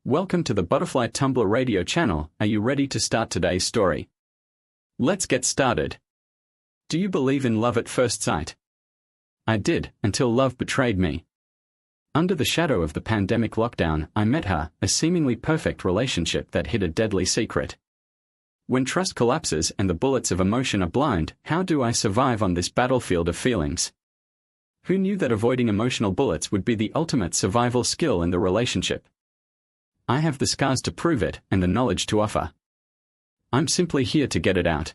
Welcome to the Butterfly Tumblr Radio channel. Are you ready to start today's story? Let's get started. Do you believe in love at first sight? I did, until love betrayed me. Under the shadow of the pandemic lockdown, I met her, a seemingly perfect relationship that hid a deadly secret. When trust collapses and the bullets of emotion are blind, how do I survive on this battlefield of feelings? Who knew that avoiding emotional bullets would be the ultimate survival skill in the relationship? I have the scars to prove it and the knowledge to offer. I'm simply here to get it out.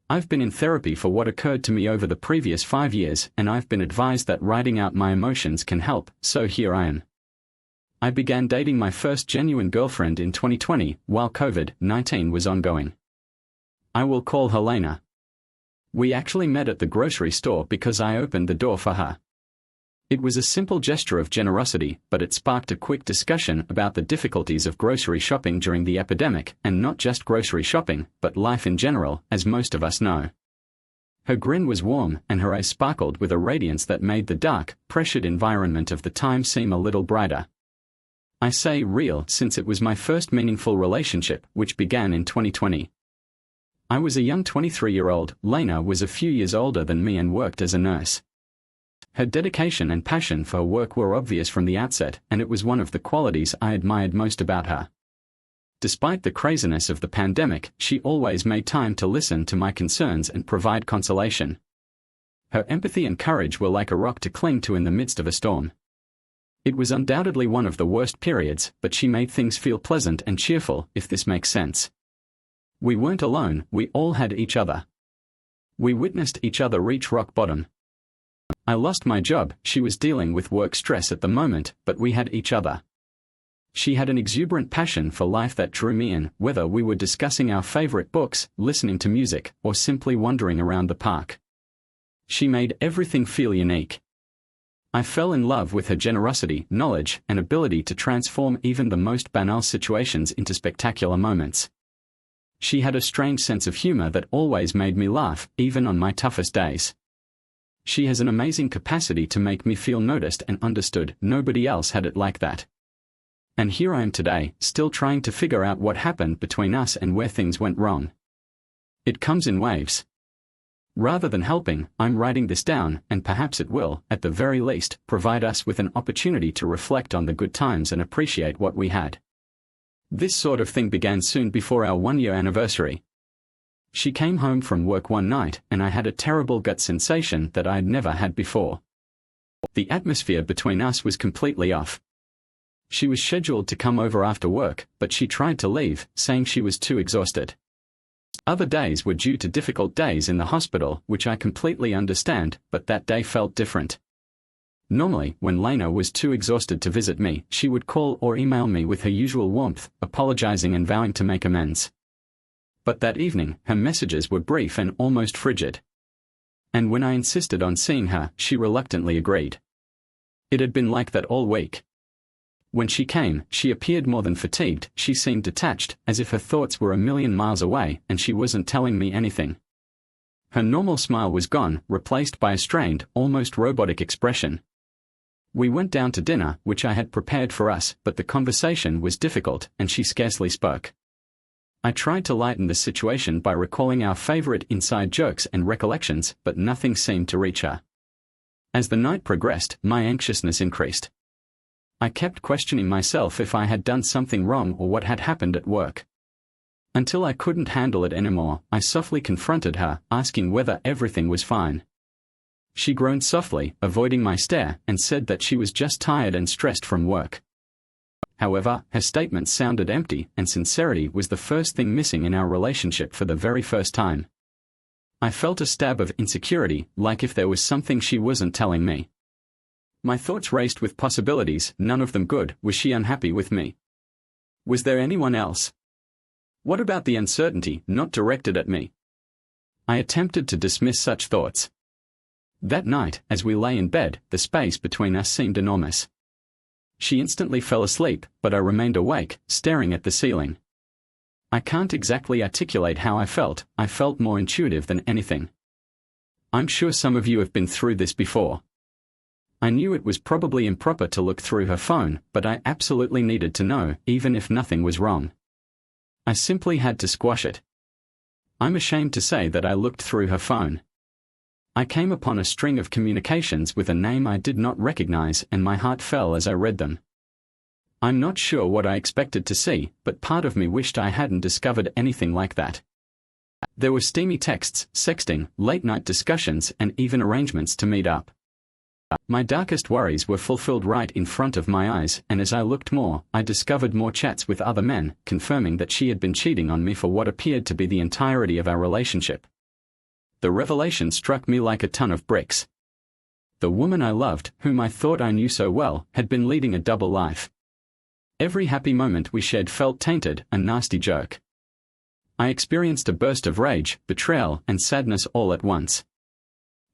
I've been in therapy for what occurred to me over the previous 5 years, and I've been advised that writing out my emotions can help, so here I am. I began dating my first genuine girlfriend in 2020, while COVID-19 was ongoing. I will call her Lena. We actually met at the grocery store because I opened the door for her. It was a simple gesture of generosity, but it sparked a quick discussion about the difficulties of grocery shopping during the epidemic, and not just grocery shopping, but life in general, as most of us know. Her grin was warm, and her eyes sparkled with a radiance that made the dark, pressured environment of the time seem a little brighter. I say real since it was my first meaningful relationship, which began in 2020. I was a young 23-year-old, Lena was a few years older than me and worked as a nurse. Her dedication and passion for her work were obvious from the outset, and it was one of the qualities I admired most about her. Despite the craziness of the pandemic, she always made time to listen to my concerns and provide consolation. Her empathy and courage were like a rock to cling to in the midst of a storm. It was undoubtedly one of the worst periods, but she made things feel pleasant and cheerful, if this makes sense. We weren't alone, we all had each other. We witnessed each other reach rock bottom. I lost my job, she was dealing with work stress at the moment, but we had each other. She had an exuberant passion for life that drew me in, whether we were discussing our favorite books, listening to music, or simply wandering around the park. She made everything feel unique. I fell in love with her generosity, knowledge, and ability to transform even the most banal situations into spectacular moments. She had a strange sense of humor that always made me laugh, even on my toughest days. She has an amazing capacity to make me feel noticed and understood. Nobody else had it like that. And here I am today, still trying to figure out what happened between us and where things went wrong. It comes in waves. Rather than helping, I'm writing this down, and perhaps it will, at the very least, provide us with an opportunity to reflect on the good times and appreciate what we had. This sort of thing began soon before our 1-year anniversary. She came home from work one night, and I had a terrible gut sensation that I had never had before. The atmosphere between us was completely off. She was scheduled to come over after work, but she tried to leave, saying she was too exhausted. Other days were due to difficult days in the hospital, which I completely understand, but that day felt different. Normally, when Lena was too exhausted to visit me, she would call or email me with her usual warmth, apologizing and vowing to make amends. But that evening, her messages were brief and almost frigid. And when I insisted on seeing her, she reluctantly agreed. It had been like that all week. When she came, she appeared more than fatigued, she seemed detached, as if her thoughts were a million miles away, and she wasn't telling me anything. Her normal smile was gone, replaced by a strained, almost robotic expression. We went down to dinner, which I had prepared for us, but the conversation was difficult, and she scarcely spoke. I tried to lighten the situation by recalling our favorite inside jokes and recollections, but nothing seemed to reach her. As the night progressed, my anxiousness increased. I kept questioning myself if I had done something wrong or what had happened at work. Until I couldn't handle it anymore, I softly confronted her, asking whether everything was fine. She groaned softly, avoiding my stare, and said that she was just tired and stressed from work. However, her statement sounded empty, and sincerity was the first thing missing in our relationship for the very first time. I felt a stab of insecurity, like if there was something she wasn't telling me. My thoughts raced with possibilities, none of them good. Was she unhappy with me? Was there anyone else? What about the uncertainty, not directed at me? I attempted to dismiss such thoughts. That night, as we lay in bed, the space between us seemed enormous. She instantly fell asleep, but I remained awake, staring at the ceiling. I can't exactly articulate how I felt more intuitive than anything. I'm sure some of you have been through this before. I knew it was probably improper to look through her phone, but I absolutely needed to know, even if nothing was wrong. I simply had to squash it. I'm ashamed to say that I looked through her phone. I came upon a string of communications with a name I did not recognize, and my heart fell as I read them. I'm not sure what I expected to see, but part of me wished I hadn't discovered anything like that. There were steamy texts, sexting, late-night discussions, and even arrangements to meet up. My darkest worries were fulfilled right in front of my eyes, and as I looked more, I discovered more chats with other men, confirming that she had been cheating on me for what appeared to be the entirety of our relationship. The revelation struck me like a ton of bricks. The woman I loved, whom I thought I knew so well, had been leading a double life. Every happy moment we shared felt tainted, a nasty joke. I experienced a burst of rage, betrayal, and sadness all at once.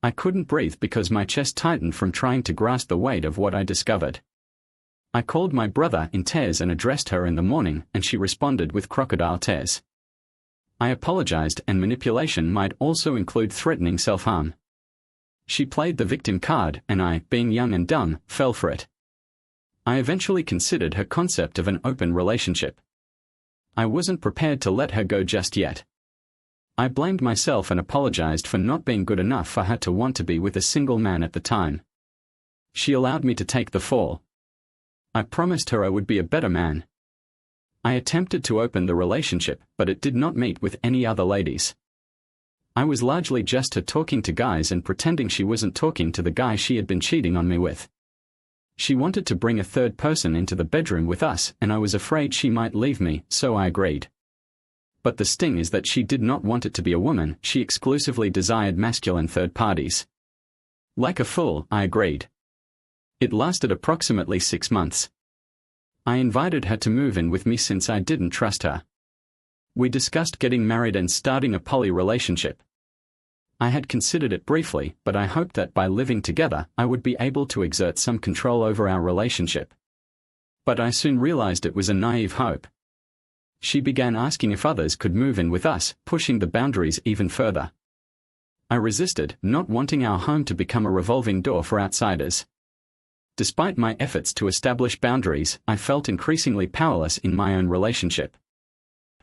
I couldn't breathe because my chest tightened from trying to grasp the weight of what I discovered. I called my brother in tears and addressed her in the morning, and she responded with crocodile tears. I apologized, and manipulation might also include threatening self-harm. She played the victim card, and I, being young and dumb, fell for it. I eventually considered her concept of an open relationship. I wasn't prepared to let her go just yet. I blamed myself and apologized for not being good enough for her to want to be with a single man at the time. She allowed me to take the fall. I promised her I would be a better man. I attempted to open the relationship, but it did not meet with any other ladies. I was largely just her talking to guys and pretending she wasn't talking to the guy she had been cheating on me with. She wanted to bring a third person into the bedroom with us, and I was afraid she might leave me, so I agreed. But the sting is that she did not want it to be a woman, she exclusively desired masculine third parties. Like a fool, I agreed. It lasted approximately 6 months. I invited her to move in with me since I didn't trust her. We discussed getting married and starting a poly relationship. I had considered it briefly, but I hoped that by living together, I would be able to exert some control over our relationship. But I soon realized it was a naive hope. She began asking if others could move in with us, pushing the boundaries even further. I resisted, not wanting our home to become a revolving door for outsiders. Despite my efforts to establish boundaries, I felt increasingly powerless in my own relationship.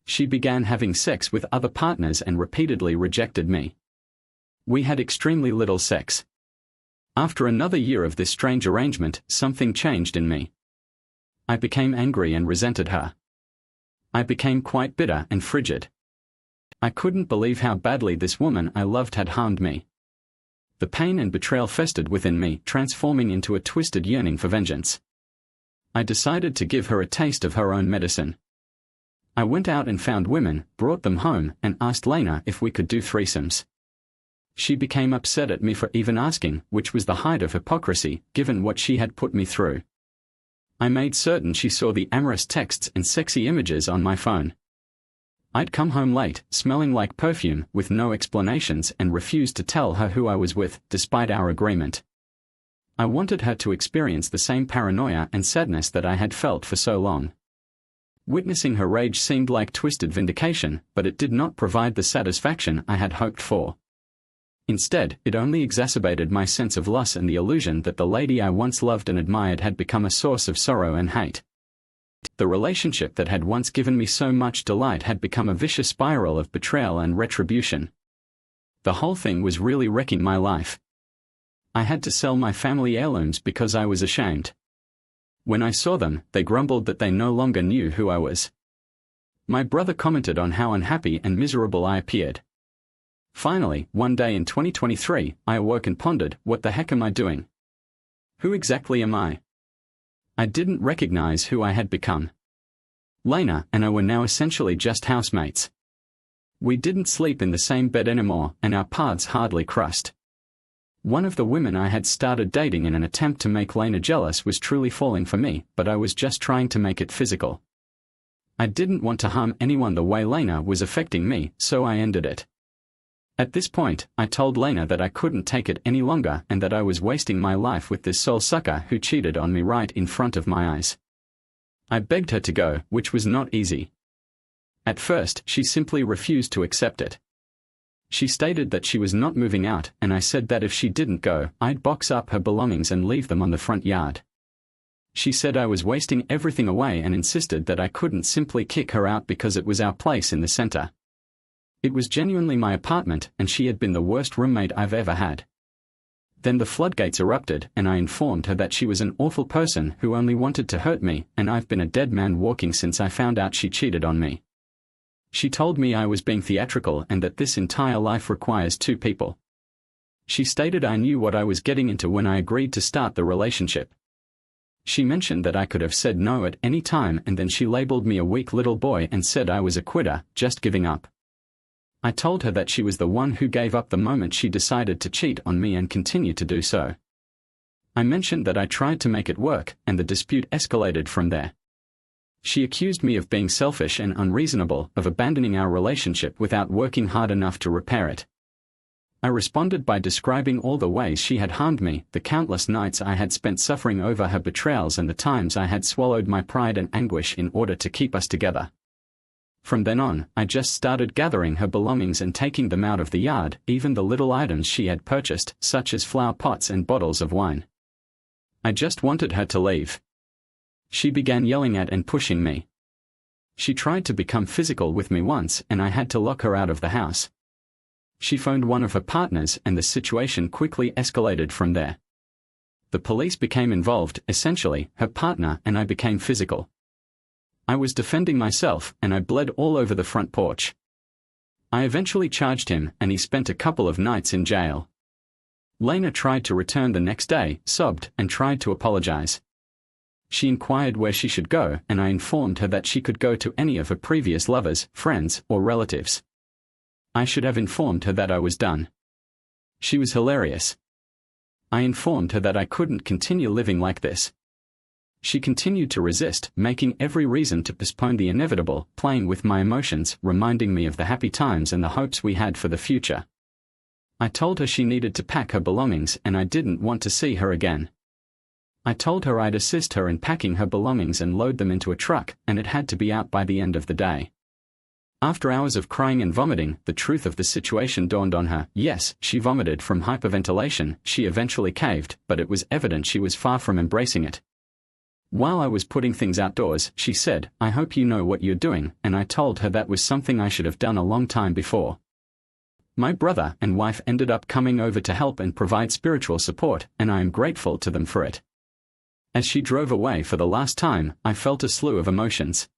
She began having sex with other partners and repeatedly rejected me. We had extremely little sex. After another year of this strange arrangement, something changed in me. I became angry and resented her. I became quite bitter and frigid. I couldn't believe how badly this woman I loved had harmed me. The pain and betrayal festered within me, transforming into a twisted yearning for vengeance. I decided to give her a taste of her own medicine. I went out and found women, brought them home, and asked Lena if we could do threesomes. She became upset at me for even asking, which was the height of hypocrisy, given what she had put me through. I made certain she saw the amorous texts and sexy images on my phone. I'd come home late, smelling like perfume, with no explanations, and refused to tell her who I was with, despite our agreement. I wanted her to experience the same paranoia and sadness that I had felt for so long. Witnessing her rage seemed like twisted vindication, but it did not provide the satisfaction I had hoped for. Instead, it only exacerbated my sense of loss and the illusion that the lady I once loved and admired had become a source of sorrow and hate. The relationship that had once given me so much delight had become a vicious spiral of betrayal and retribution. The whole thing was really wrecking my life. I had to sell my family heirlooms because I was ashamed. When I saw them, they grumbled that they no longer knew who I was. My brother commented on how unhappy and miserable I appeared. Finally, one day in 2023, I awoke and pondered, what the heck am I doing? Who exactly am I? I didn't recognize who I had become. Lena and I were now essentially just housemates. We didn't sleep in the same bed anymore, and our paths hardly crossed. One of the women I had started dating in an attempt to make Lena jealous was truly falling for me, but I was just trying to make it physical. I didn't want to harm anyone the way Lena was affecting me, so I ended it. At this point, I told Lena that I couldn't take it any longer and that I was wasting my life with this soul sucker who cheated on me right in front of my eyes. I begged her to go, which was not easy. At first, she simply refused to accept it. She stated that she was not moving out, and I said that if she didn't go, I'd box up her belongings and leave them on the front yard. She said I was wasting everything away and insisted that I couldn't simply kick her out because it was our place in the center. It was genuinely my apartment, and she had been the worst roommate I've ever had. Then the floodgates erupted, and I informed her that she was an awful person who only wanted to hurt me, and I've been a dead man walking since I found out she cheated on me. She told me I was being theatrical and that this entire life requires two people. She stated I knew what I was getting into when I agreed to start the relationship. She mentioned that I could have said no at any time, and then she labeled me a weak little boy and said I was a quitter, just giving up. I told her that she was the one who gave up the moment she decided to cheat on me and continued to do so. I mentioned that I tried to make it work, and the dispute escalated from there. She accused me of being selfish and unreasonable, of abandoning our relationship without working hard enough to repair it. I responded by describing all the ways she had harmed me, the countless nights I had spent suffering over her betrayals, and the times I had swallowed my pride and anguish in order to keep us together. From then on, I just started gathering her belongings and taking them out of the yard, even the little items she had purchased, such as flower pots and bottles of wine. I just wanted her to leave. She began yelling at and pushing me. She tried to become physical with me once, and I had to lock her out of the house. She phoned one of her partners, and the situation quickly escalated from there. The police became involved. Essentially, her partner and I became physical. I was defending myself, and I bled all over the front porch. I eventually charged him, and he spent a couple of nights in jail. Lena tried to return the next day, sobbed, and tried to apologize. She inquired where she should go, and I informed her that she could go to any of her previous lovers, friends, or relatives. I should have informed her that I was done. She was hilarious. I informed her that I couldn't continue living like this. She continued to resist, making every reason to postpone the inevitable, playing with my emotions, reminding me of the happy times and the hopes we had for the future. I told her she needed to pack her belongings, and I didn't want to see her again. I told her I'd assist her in packing her belongings and load them into a truck, and it had to be out by the end of the day. After hours of crying and vomiting, the truth of the situation dawned on her. Yes, she vomited from hyperventilation. She eventually caved, but it was evident she was far from embracing it. While I was putting things outdoors, she said, "I hope you know what you're doing," and I told her that was something I should have done a long time before. My brother and wife ended up coming over to help and provide spiritual support, and I am grateful to them for it. As she drove away for the last time, I felt a slew of emotions.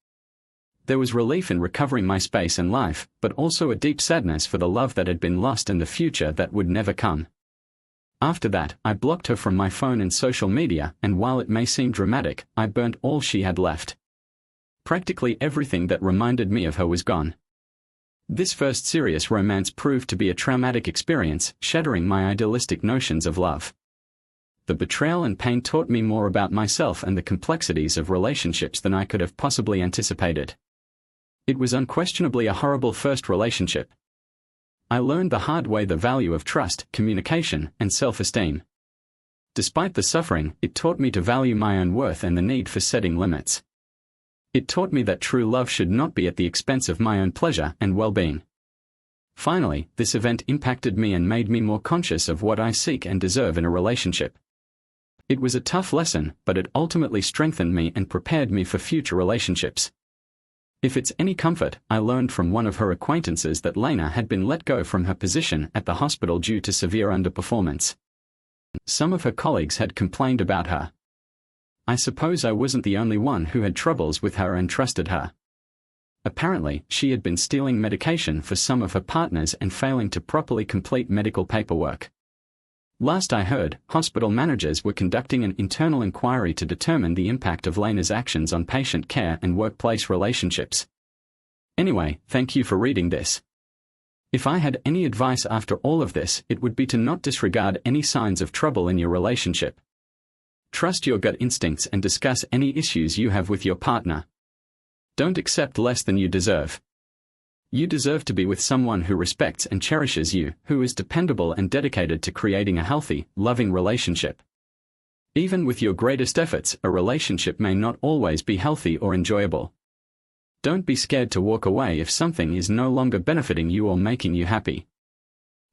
There was relief in recovering my space and life, but also a deep sadness for the love that had been lost and the future that would never come. After that, I blocked her from my phone and social media, and while it may seem dramatic, I burnt all she had left. Practically everything that reminded me of her was gone. This first serious romance proved to be a traumatic experience, shattering my idealistic notions of love. The betrayal and pain taught me more about myself and the complexities of relationships than I could have possibly anticipated. It was unquestionably a horrible first relationship. I learned the hard way the value of trust, communication, and self-esteem. Despite the suffering, it taught me to value my own worth and the need for setting limits. It taught me that true love should not be at the expense of my own pleasure and well-being. Finally, this event impacted me and made me more conscious of what I seek and deserve in a relationship. It was a tough lesson, but it ultimately strengthened me and prepared me for future relationships. If it's any comfort, I learned from one of her acquaintances that Lena had been let go from her position at the hospital due to severe underperformance. Some of her colleagues had complained about her. I suppose I wasn't the only one who had troubles with her and trusted her. Apparently, she had been stealing medication for some of her partners and failing to properly complete medical paperwork. Last I heard, hospital managers were conducting an internal inquiry to determine the impact of Lena's actions on patient care and workplace relationships. Anyway, thank you for reading this. If I had any advice after all of this, it would be to not disregard any signs of trouble in your relationship. Trust your gut instincts and discuss any issues you have with your partner. Don't accept less than you deserve. You deserve to be with someone who respects and cherishes you, who is dependable and dedicated to creating a healthy, loving relationship. Even with your greatest efforts, a relationship may not always be healthy or enjoyable. Don't be scared to walk away if something is no longer benefiting you or making you happy.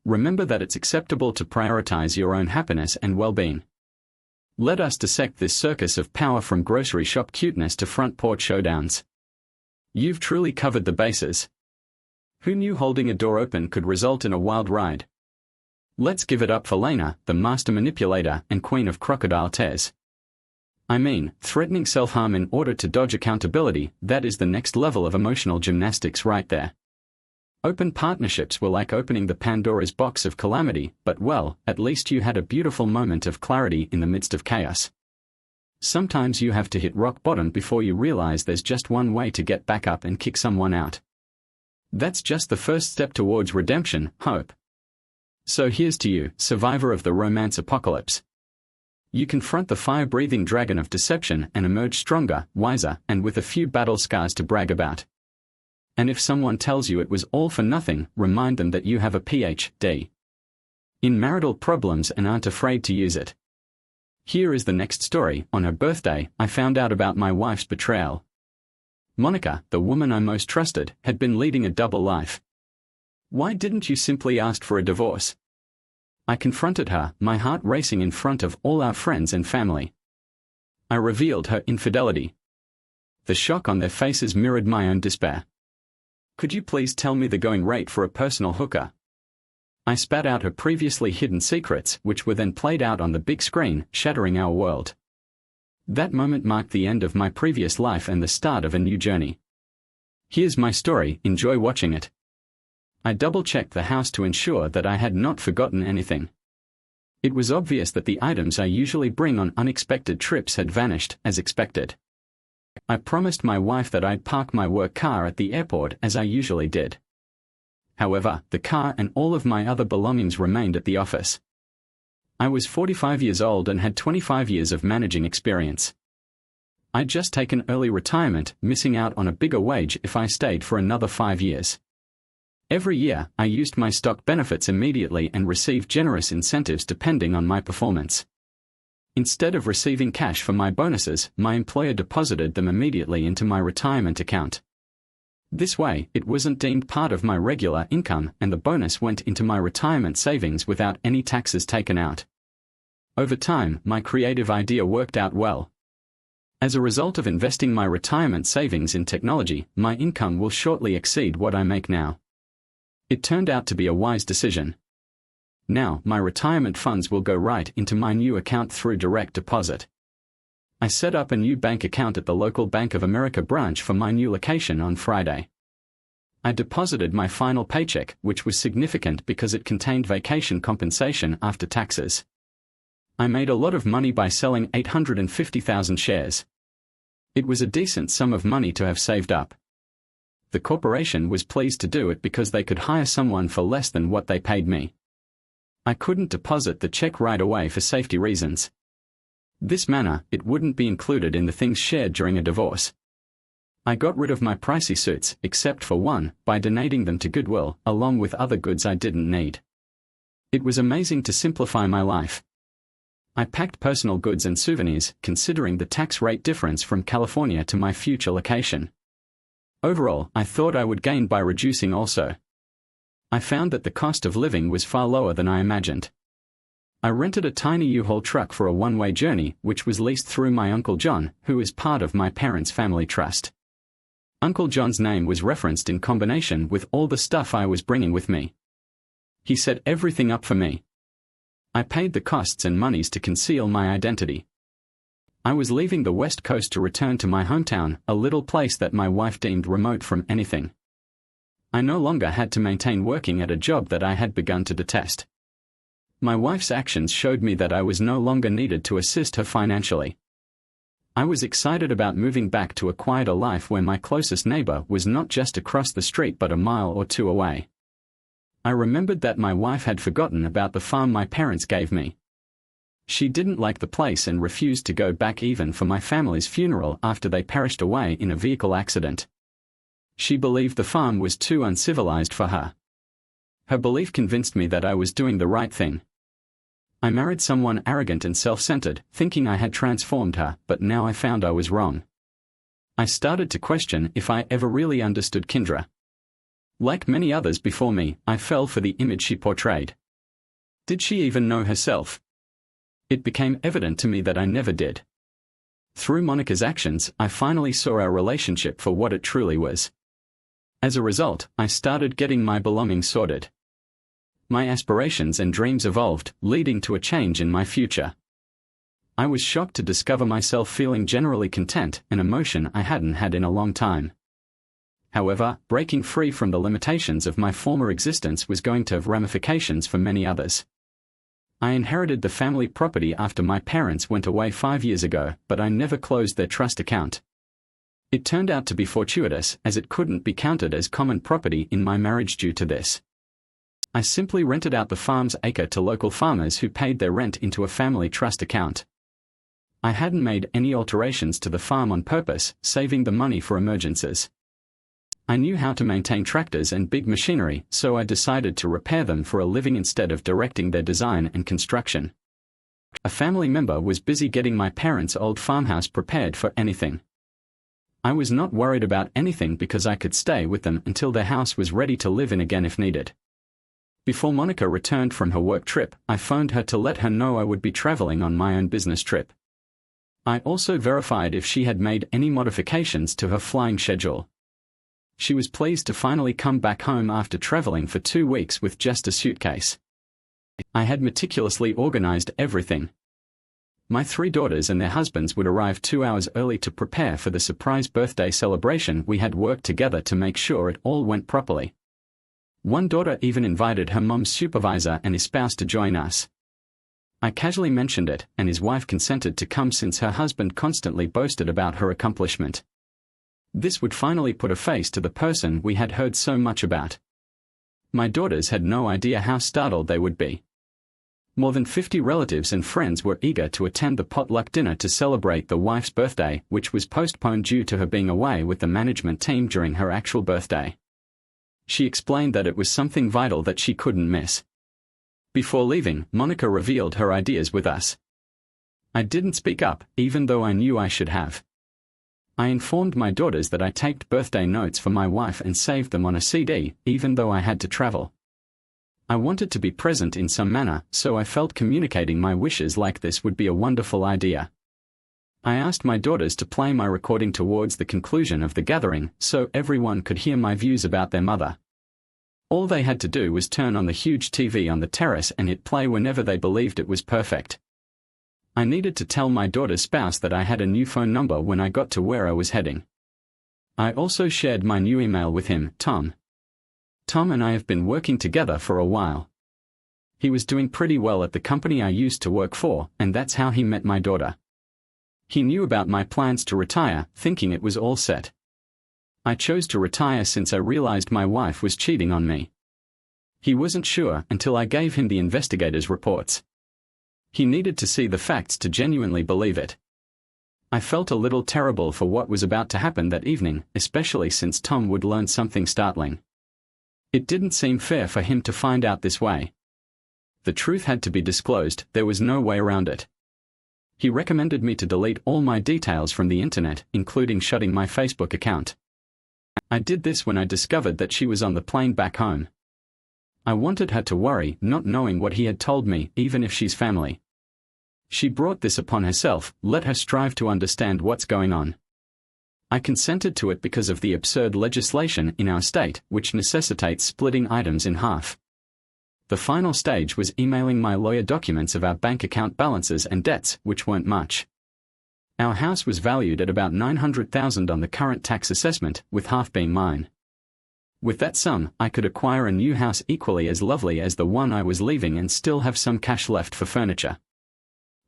Remember that it's acceptable to prioritize your own happiness and well-being. Let us dissect this circus of power from grocery shop cuteness to front porch showdowns. You've truly covered the bases. Who knew holding a door open could result in a wild ride? Let's give it up for Lena, the master manipulator and queen of crocodile tears. I mean, threatening self-harm in order to dodge accountability, that is the next level of emotional gymnastics right there. Open partnerships were like opening the Pandora's box of calamity, but well, at least you had a beautiful moment of clarity in the midst of chaos. Sometimes you have to hit rock bottom before you realize there's just one way to get back up and kick someone out. That's just the first step towards redemption, hope. So here's to you, survivor of the romance apocalypse. You confront the fire-breathing dragon of deception and emerge stronger, wiser, and with a few battle scars to brag about. And if someone tells you it was all for nothing, remind them that you have a PhD in marital problems and aren't afraid to use it. Here is the next story. On her birthday, I found out about my wife's betrayal. Monica, the woman I most trusted, had been leading a double life. Why didn't you simply ask for a divorce? I confronted her, my heart racing in front of all our friends and family. I revealed her infidelity. The shock on their faces mirrored my own despair. Could you please tell me the going rate for a personal hooker? I spat out her previously hidden secrets, which were then played out on the big screen, shattering our world. That moment marked the end of my previous life and the start of a new journey. Here's my story, enjoy watching it. I double-checked the house to ensure that I had not forgotten anything. It was obvious that the items I usually bring on unexpected trips had vanished, as expected. I promised my wife that I'd park my work car at the airport as I usually did. However, the car and all of my other belongings remained at the office. I was 45 years old and had 25 years of managing experience. I'd just taken early retirement, missing out on a bigger wage if I stayed for another 5 years. Every year, I used my stock benefits immediately and received generous incentives depending on my performance. Instead of receiving cash for my bonuses, my employer deposited them immediately into my retirement account. This way, it wasn't deemed part of my regular income and the bonus went into my retirement savings without any taxes taken out. Over time, my creative idea worked out well. As a result of investing my retirement savings in technology, my income will shortly exceed what I make now. It turned out to be a wise decision. Now, my retirement funds will go right into my new account through direct deposit. I set up a new bank account at the local Bank of America branch for my new location on Friday. I deposited my final paycheck, which was significant because it contained vacation compensation after taxes. I made a lot of money by selling 850,000 shares. It was a decent sum of money to have saved up. The corporation was pleased to do it because they could hire someone for less than what they paid me. I couldn't deposit the check right away for safety reasons. This manner, it wouldn't be included in the things shared during a divorce. I got rid of my pricey suits, except for one, by donating them to Goodwill, along with other goods I didn't need. It was amazing to simplify my life. I packed personal goods and souvenirs, considering the tax rate difference from California to my future location. Overall, I thought I would gain by reducing also. I found that the cost of living was far lower than I imagined. I rented a tiny U-Haul truck for a one-way journey, which was leased through my Uncle John, who is part of my parents' family trust. Uncle John's name was referenced in combination with all the stuff I was bringing with me. He set everything up for me. I paid the costs and monies to conceal my identity. I was leaving the West Coast to return to my hometown, a little place that my wife deemed remote from anything. I no longer had to maintain working at a job that I had begun to detest. My wife's actions showed me that I was no longer needed to assist her financially. I was excited about moving back to a quieter life where my closest neighbor was not just across the street but a mile or two away. I remembered that my wife had forgotten about the farm my parents gave me. She didn't like the place and refused to go back even for my family's funeral after they perished away in a vehicle accident. She believed the farm was too uncivilized for her. Her belief convinced me that I was doing the right thing. I married someone arrogant and self-centered, thinking I had transformed her, but now I found I was wrong. I started to question if I ever really understood Kindra. Like many others before me, I fell for the image she portrayed. Did she even know herself? It became evident to me that I never did. Through Monica's actions, I finally saw our relationship for what it truly was. As a result, I started getting my belongings sorted. My aspirations and dreams evolved, leading to a change in my future. I was shocked to discover myself feeling generally content, an emotion I hadn't had in a long time. However, breaking free from the limitations of my former existence was going to have ramifications for many others. I inherited the family property after my parents went away 5 years ago, but I never closed their trust account. It turned out to be fortuitous, as it couldn't be counted as common property in my marriage due to this. I simply rented out the farm's acre to local farmers who paid their rent into a family trust account. I hadn't made any alterations to the farm on purpose, saving the money for emergencies. I knew how to maintain tractors and big machinery, so I decided to repair them for a living instead of directing their design and construction. A family member was busy getting my parents' old farmhouse prepared for anything. I was not worried about anything because I could stay with them until their house was ready to live in again if needed. Before Monica returned from her work trip, I phoned her to let her know I would be traveling on my own business trip. I also verified if she had made any modifications to her flying schedule. She was pleased to finally come back home after traveling for 2 weeks with just a suitcase. I had meticulously organized everything. My 3 daughters and their husbands would arrive 2 hours early to prepare for the surprise birthday celebration. We had worked together to make sure it all went properly. One daughter even invited her mom's supervisor and his spouse to join us. I casually mentioned it, and his wife consented to come since her husband constantly boasted about her accomplishment. This would finally put a face to the person we had heard so much about. My daughters had no idea how startled they would be. More than 50 relatives and friends were eager to attend the potluck dinner to celebrate the wife's birthday, which was postponed due to her being away with the management team during her actual birthday. She explained that it was something vital that she couldn't miss. Before leaving, Monica revealed her ideas with us. I didn't speak up, even though I knew I should have. I informed my daughters that I taped birthday notes for my wife and saved them on a CD, even though I had to travel. I wanted to be present in some manner, so I felt communicating my wishes like this would be a wonderful idea. I asked my daughters to play my recording towards the conclusion of the gathering, so everyone could hear my views about their mother. All they had to do was turn on the huge TV on the terrace and hit play whenever they believed it was perfect. I needed to tell my daughter's spouse that I had a new phone number when I got to where I was heading. I also shared my new email with him, Tom. Tom and I have been working together for a while. He was doing pretty well at the company I used to work for, and that's how he met my daughter. He knew about my plans to retire, thinking it was all set. I chose to retire since I realized my wife was cheating on me. He wasn't sure until I gave him the investigators' reports. He needed to see the facts to genuinely believe it. I felt a little terrible for what was about to happen that evening, especially since Tom would learn something startling. It didn't seem fair for him to find out this way. The truth had to be disclosed, there was no way around it. He recommended me to delete all my details from the internet, including shutting my Facebook account. I did this when I discovered that she was on the plane back home. I wanted her to worry, not knowing what he had told me, even if she's family. She brought this upon herself, let her strive to understand what's going on. I consented to it because of the absurd legislation in our state, which necessitates splitting items in half. The final stage was emailing my lawyer documents of our bank account balances and debts, which weren't much. Our house was valued at about $900,000 on the current tax assessment, with half being mine. With that sum, I could acquire a new house equally as lovely as the one I was leaving and still have some cash left for furniture.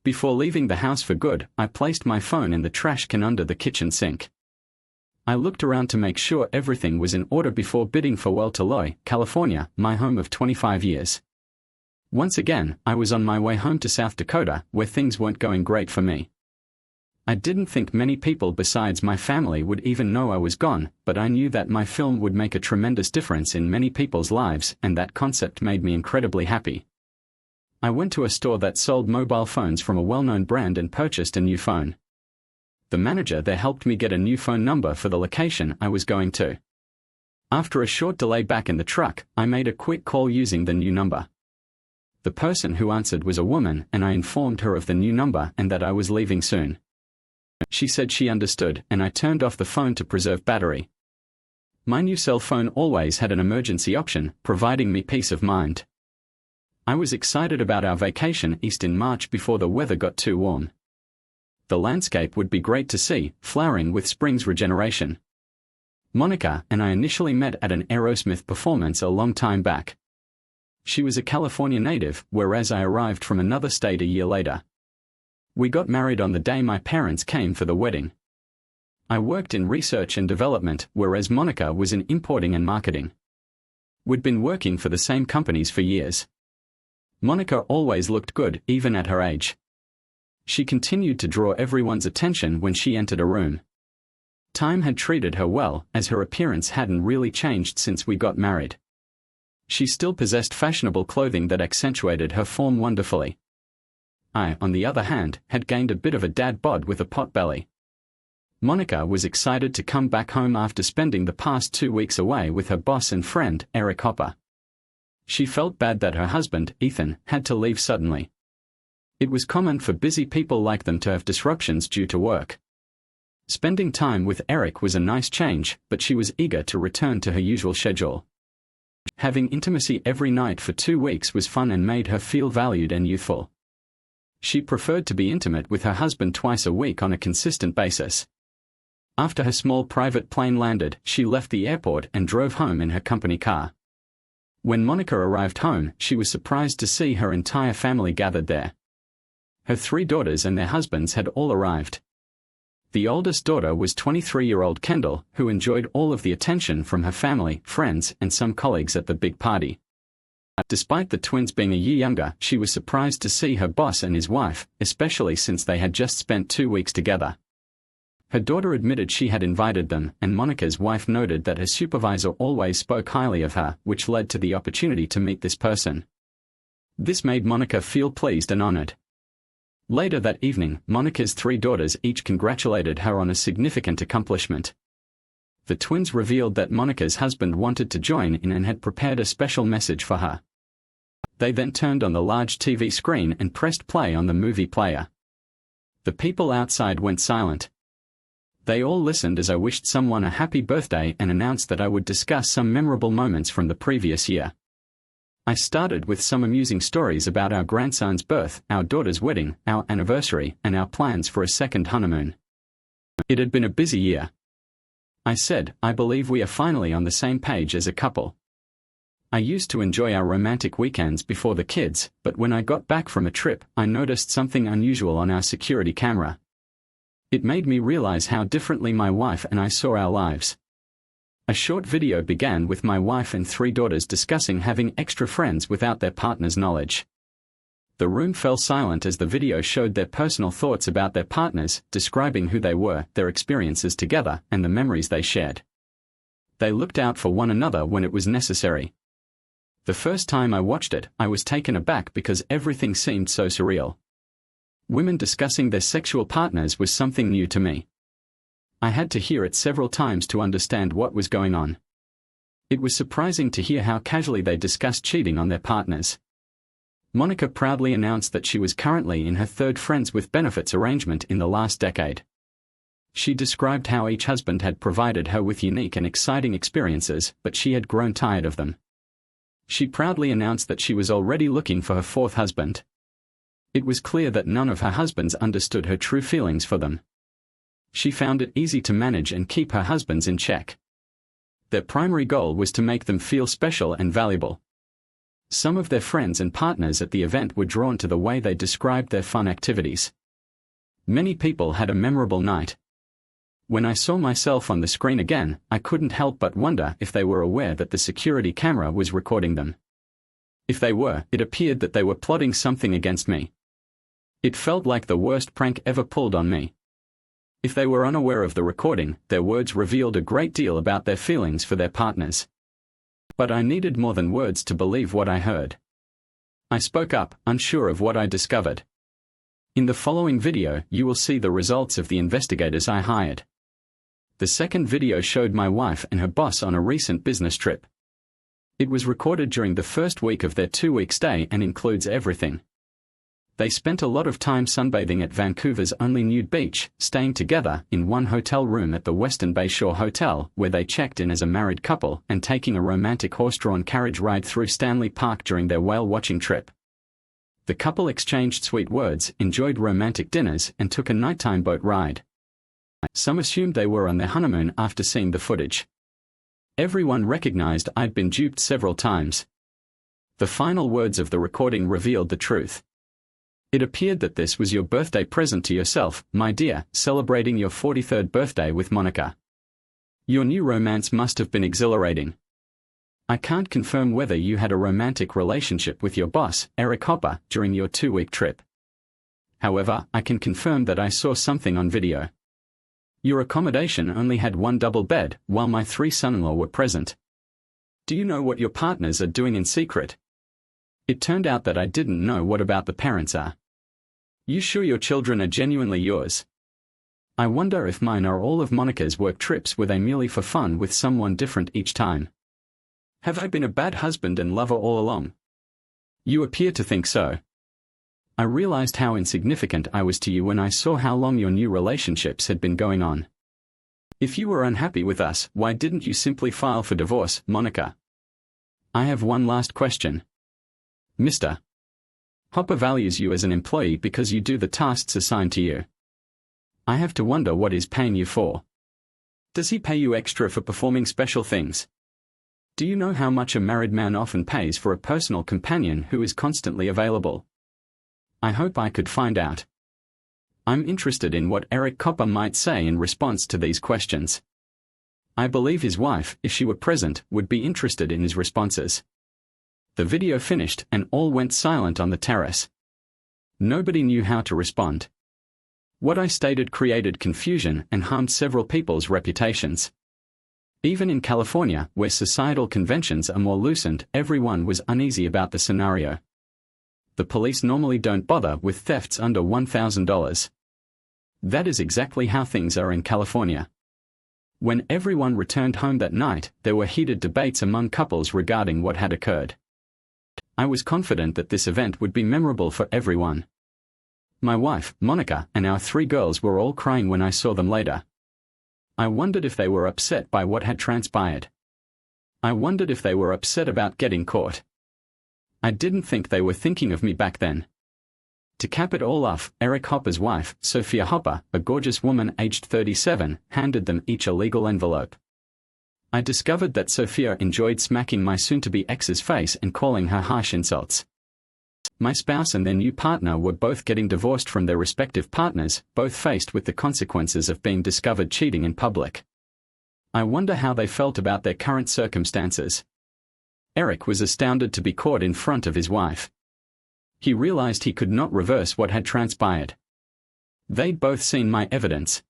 Before leaving the house for good, I placed my phone in the trash can under the kitchen sink. I looked around to make sure everything was in order before bidding farewell to Loy, California, my home of 25 years. Once again, I was on my way home to South Dakota, where things weren't going great for me. I didn't think many people besides my family would even know I was gone, but I knew that my film would make a tremendous difference in many people's lives, and that concept made me incredibly happy. I went to a store that sold mobile phones from a well-known brand and purchased a new phone. The manager there helped me get a new phone number for the location I was going to. After a short delay back in the truck, I made a quick call using the new number. The person who answered was a woman, and I informed her of the new number and that I was leaving soon. She said she understood, and I turned off the phone to preserve battery. My new cell phone always had an emergency option, providing me peace of mind. I was excited about our vacation east in March before the weather got too warm. The landscape would be great to see, flowering with spring's regeneration. Monica and I initially met at an Aerosmith performance a long time back. She was a California native, whereas I arrived from another state a year later. We got married on the day my parents came for the wedding. I worked in research and development, whereas Monica was in importing and marketing. We'd been working for the same companies for years. Monica always looked good, even at her age. She continued to draw everyone's attention when she entered a room. Time had treated her well, as her appearance hadn't really changed since we got married. She still possessed fashionable clothing that accentuated her form wonderfully. I, on the other hand, had gained a bit of a dad bod with a pot belly. Monica was excited to come back home after spending the past 2 weeks away with her boss and friend, Eric Hopper. She felt bad that her husband, Ethan, had to leave suddenly. It was common for busy people like them to have disruptions due to work. Spending time with Eric was a nice change, but she was eager to return to her usual schedule. Having intimacy every night for 2 weeks was fun and made her feel valued and youthful. She preferred to be intimate with her husband twice a week on a consistent basis. After her small private plane landed, she left the airport and drove home in her company car. When Monica arrived home, she was surprised to see her entire family gathered there. Her 3 daughters and their husbands had all arrived. The oldest daughter was 23-year-old Kendall, who enjoyed all of the attention from her family, friends, and some colleagues at the big party. Despite the twins being a year younger, she was surprised to see her boss and his wife, especially since they had just spent 2 weeks together. Her daughter admitted she had invited them, and Monica's wife noted that her supervisor always spoke highly of her, which led to the opportunity to meet this person. This made Monica feel pleased and honored. Later that evening, Monica's 3 daughters each congratulated her on a significant accomplishment. The twins revealed that Monica's husband wanted to join in and had prepared a special message for her. They then turned on the large TV screen and pressed play on the movie player. The people outside went silent. They all listened as I wished someone a happy birthday and announced that I would discuss some memorable moments from the previous year. I started with some amusing stories about our grandson's birth, our daughter's wedding, our anniversary, and our plans for a second honeymoon. It had been a busy year. I said, I believe we are finally on the same page as a couple. I used to enjoy our romantic weekends before the kids, but when I got back from a trip, I noticed something unusual on our security camera. It made me realize how differently my wife and I saw our lives. A short video began with my wife and 3 daughters discussing having extra friends without their partner's knowledge. The room fell silent as the video showed their personal thoughts about their partners, describing who they were, their experiences together, and the memories they shared. They looked out for one another when it was necessary. The first time I watched it, I was taken aback because everything seemed so surreal. Women discussing their sexual partners was something new to me. I had to hear it several times to understand what was going on. It was surprising to hear how casually they discussed cheating on their partners. Monica proudly announced that she was currently in her 3rd friends with benefits arrangement in the last decade. She described how each husband had provided her with unique and exciting experiences, but she had grown tired of them. She proudly announced that she was already looking for her 4th husband. It was clear that none of her husbands understood her true feelings for them. She found it easy to manage and keep her husbands in check. Their primary goal was to make them feel special and valuable. Some of their friends and partners at the event were drawn to the way they described their fun activities. Many people had a memorable night. When I saw myself on the screen again, I couldn't help but wonder if they were aware that the security camera was recording them. If they were, it appeared that they were plotting something against me. It felt like the worst prank ever pulled on me. If they were unaware of the recording, their words revealed a great deal about their feelings for their partners. But I needed more than words to believe what I heard. I spoke up, unsure of what I discovered. In the following video, you will see the results of the investigators I hired. The second video showed my wife and her boss on a recent business trip. It was recorded during the first week of their 2-week stay and includes everything. They spent a lot of time sunbathing at Vancouver's only nude beach, staying together in one hotel room at the Western Bayshore Hotel, where they checked in as a married couple, and taking a romantic horse-drawn carriage ride through Stanley Park during their whale-watching trip. The couple exchanged sweet words, enjoyed romantic dinners, and took a nighttime boat ride. Some assumed they were on their honeymoon after seeing the footage. Everyone recognized I'd been duped several times. The final words of the recording revealed the truth. It appeared that this was your birthday present to yourself, my dear, celebrating your 43rd birthday with Monica. Your new romance must have been exhilarating. I can't confirm whether you had a romantic relationship with your boss, Eric Hopper, during your 2-week trip. However, I can confirm that I saw something on video. Your accommodation only had one double bed, while my 3 sons-in-law were present. Do you know what your partners are doing in secret? It turned out that I didn't know what about the parents are. You sure your children are genuinely yours? I wonder if mine are all of Monica's work trips, were they merely for fun with someone different each time? Have I been a bad husband and lover all along? You appear to think so. I realized how insignificant I was to you when I saw how long your new relationships had been going on. If you were unhappy with us, why didn't you simply file for divorce, Monica? I have one last question. Mr. Hopper values you as an employee because you do the tasks assigned to you. I have to wonder what he's paying you for. Does he pay you extra for performing special things? Do you know how much a married man often pays for a personal companion who is constantly available? I hope I could find out. I'm interested in what Eric Hopper might say in response to these questions. I believe his wife, if she were present, would be interested in his responses. The video finished and all went silent on the terrace. Nobody knew how to respond. What I stated created confusion and harmed several people's reputations. Even in California, where societal conventions are more loosened, everyone was uneasy about the scenario. The police normally don't bother with thefts under $1,000. That is exactly how things are in California. When everyone returned home that night, there were heated debates among couples regarding what had occurred. I was confident that this event would be memorable for everyone. My wife, Monica, and our 3 girls were all crying when I saw them later. I wondered if they were upset by what had transpired. I wondered if they were upset about getting caught. I didn't think they were thinking of me back then. To cap it all off, Eric Hopper's wife, Sophia Hopper, a gorgeous woman aged 37, handed them each a legal envelope. I discovered that Sophia enjoyed smacking my soon-to-be ex's face and calling her harsh insults. My spouse and their new partner were both getting divorced from their respective partners, both faced with the consequences of being discovered cheating in public. I wonder how they felt about their current circumstances. Eric was astounded to be caught in front of his wife. He realized he could not reverse what had transpired. They'd both seen my evidence.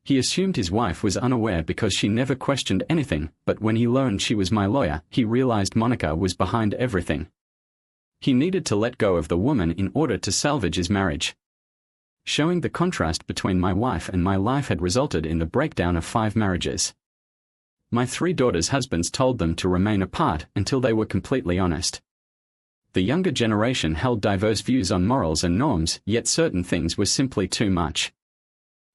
He assumed his wife was unaware because she never questioned anything, but when he learned she was my lawyer, he realized Monica was behind everything. He needed to let go of the woman in order to salvage his marriage. Showing the contrast between my wife and my life had resulted in the breakdown of 5 marriages. My 3 daughters' husbands told them to remain apart until they were completely honest. The younger generation held diverse views on morals and norms, yet certain things were simply too much.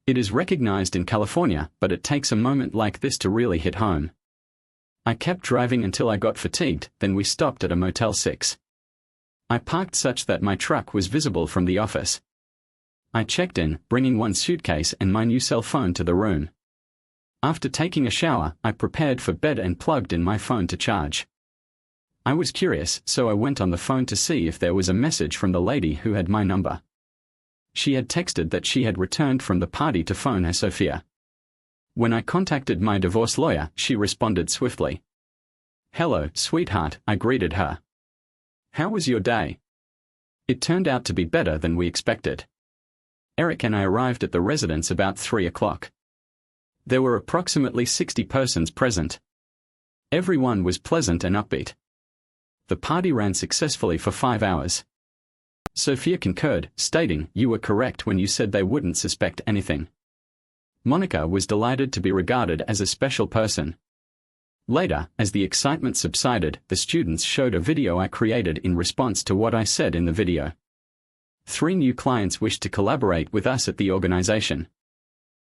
It is recognized in California, but it takes a moment like this to really hit home. I kept driving until I got fatigued, then we stopped at a Motel 6. I parked such that my truck was visible from the office. I checked in, bringing one suitcase and my new cell phone to the room. After taking a shower, I prepared for bed and plugged in my phone to charge. I was curious, so I went on the phone to see if there was a message from the lady who had my number. She had texted that she had returned from the party to phone her Sophia. When I contacted my divorce lawyer, she responded swiftly. "Hello, sweetheart," I greeted her. "How was your day?" It turned out to be better than we expected. Eric and I arrived at the residence about 3 o'clock. There were approximately 60 persons present. Everyone was pleasant and upbeat. The party ran successfully for 5 hours. Sophia concurred, stating, "You were correct when you said they wouldn't suspect anything." Monica was delighted to be regarded as a special person. Later, as the excitement subsided, the students showed a video I created in response to what I said in the video. 3 new clients wished to collaborate with us at the organization.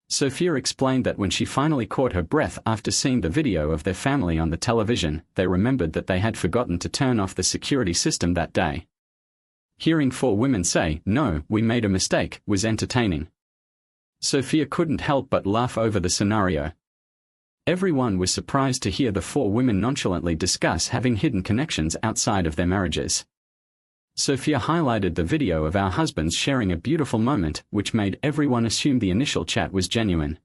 Sophia explained that when she finally caught her breath after seeing the video of their family on the television, they remembered that they had forgotten to turn off the security system that day. Hearing 4 women say, "No, we made a mistake," was entertaining. Sophia couldn't help but laugh over the scenario. Everyone was surprised to hear the 4 women nonchalantly discuss having hidden connections outside of their marriages. Sophia highlighted the video of our husbands sharing a beautiful moment, which made everyone assume the initial chat was genuine.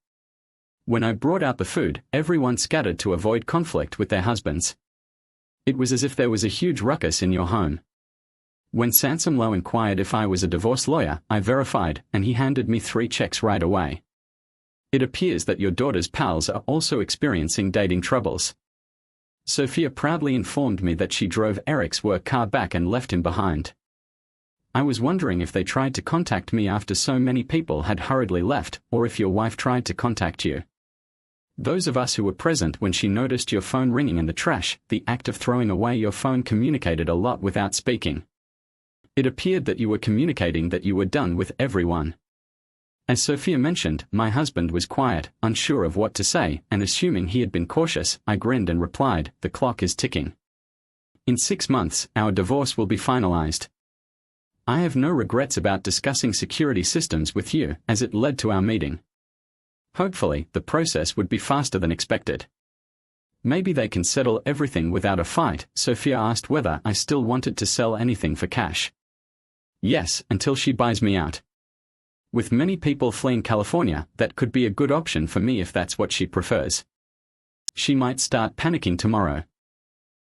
When I brought out the food, everyone scattered to avoid conflict with their husbands. It was as if there was a huge ruckus in your home. When Sansom Lowe inquired if I was a divorce lawyer, I verified, and he handed me 3 checks right away. It appears that your daughter's pals are also experiencing dating troubles. Sophia proudly informed me that she drove Eric's work car back and left him behind. I was wondering if they tried to contact me after so many people had hurriedly left, or if your wife tried to contact you. Those of us who were present when she noticed your phone ringing in the trash, the act of throwing away your phone communicated a lot without speaking. It appeared that you were communicating that you were done with everyone. As Sophia mentioned, my husband was quiet, unsure of what to say, and assuming he had been cautious, I grinned and replied, "The clock is ticking. In 6 months, our divorce will be finalized. I have no regrets about discussing security systems with you, as it led to our meeting. Hopefully, the process would be faster than expected. Maybe they can settle everything without a fight." Sophia asked whether I still wanted to sell anything for cash. Yes, until she buys me out. With many people fleeing California, that could be a good option for me if that's what she prefers. She might start panicking tomorrow.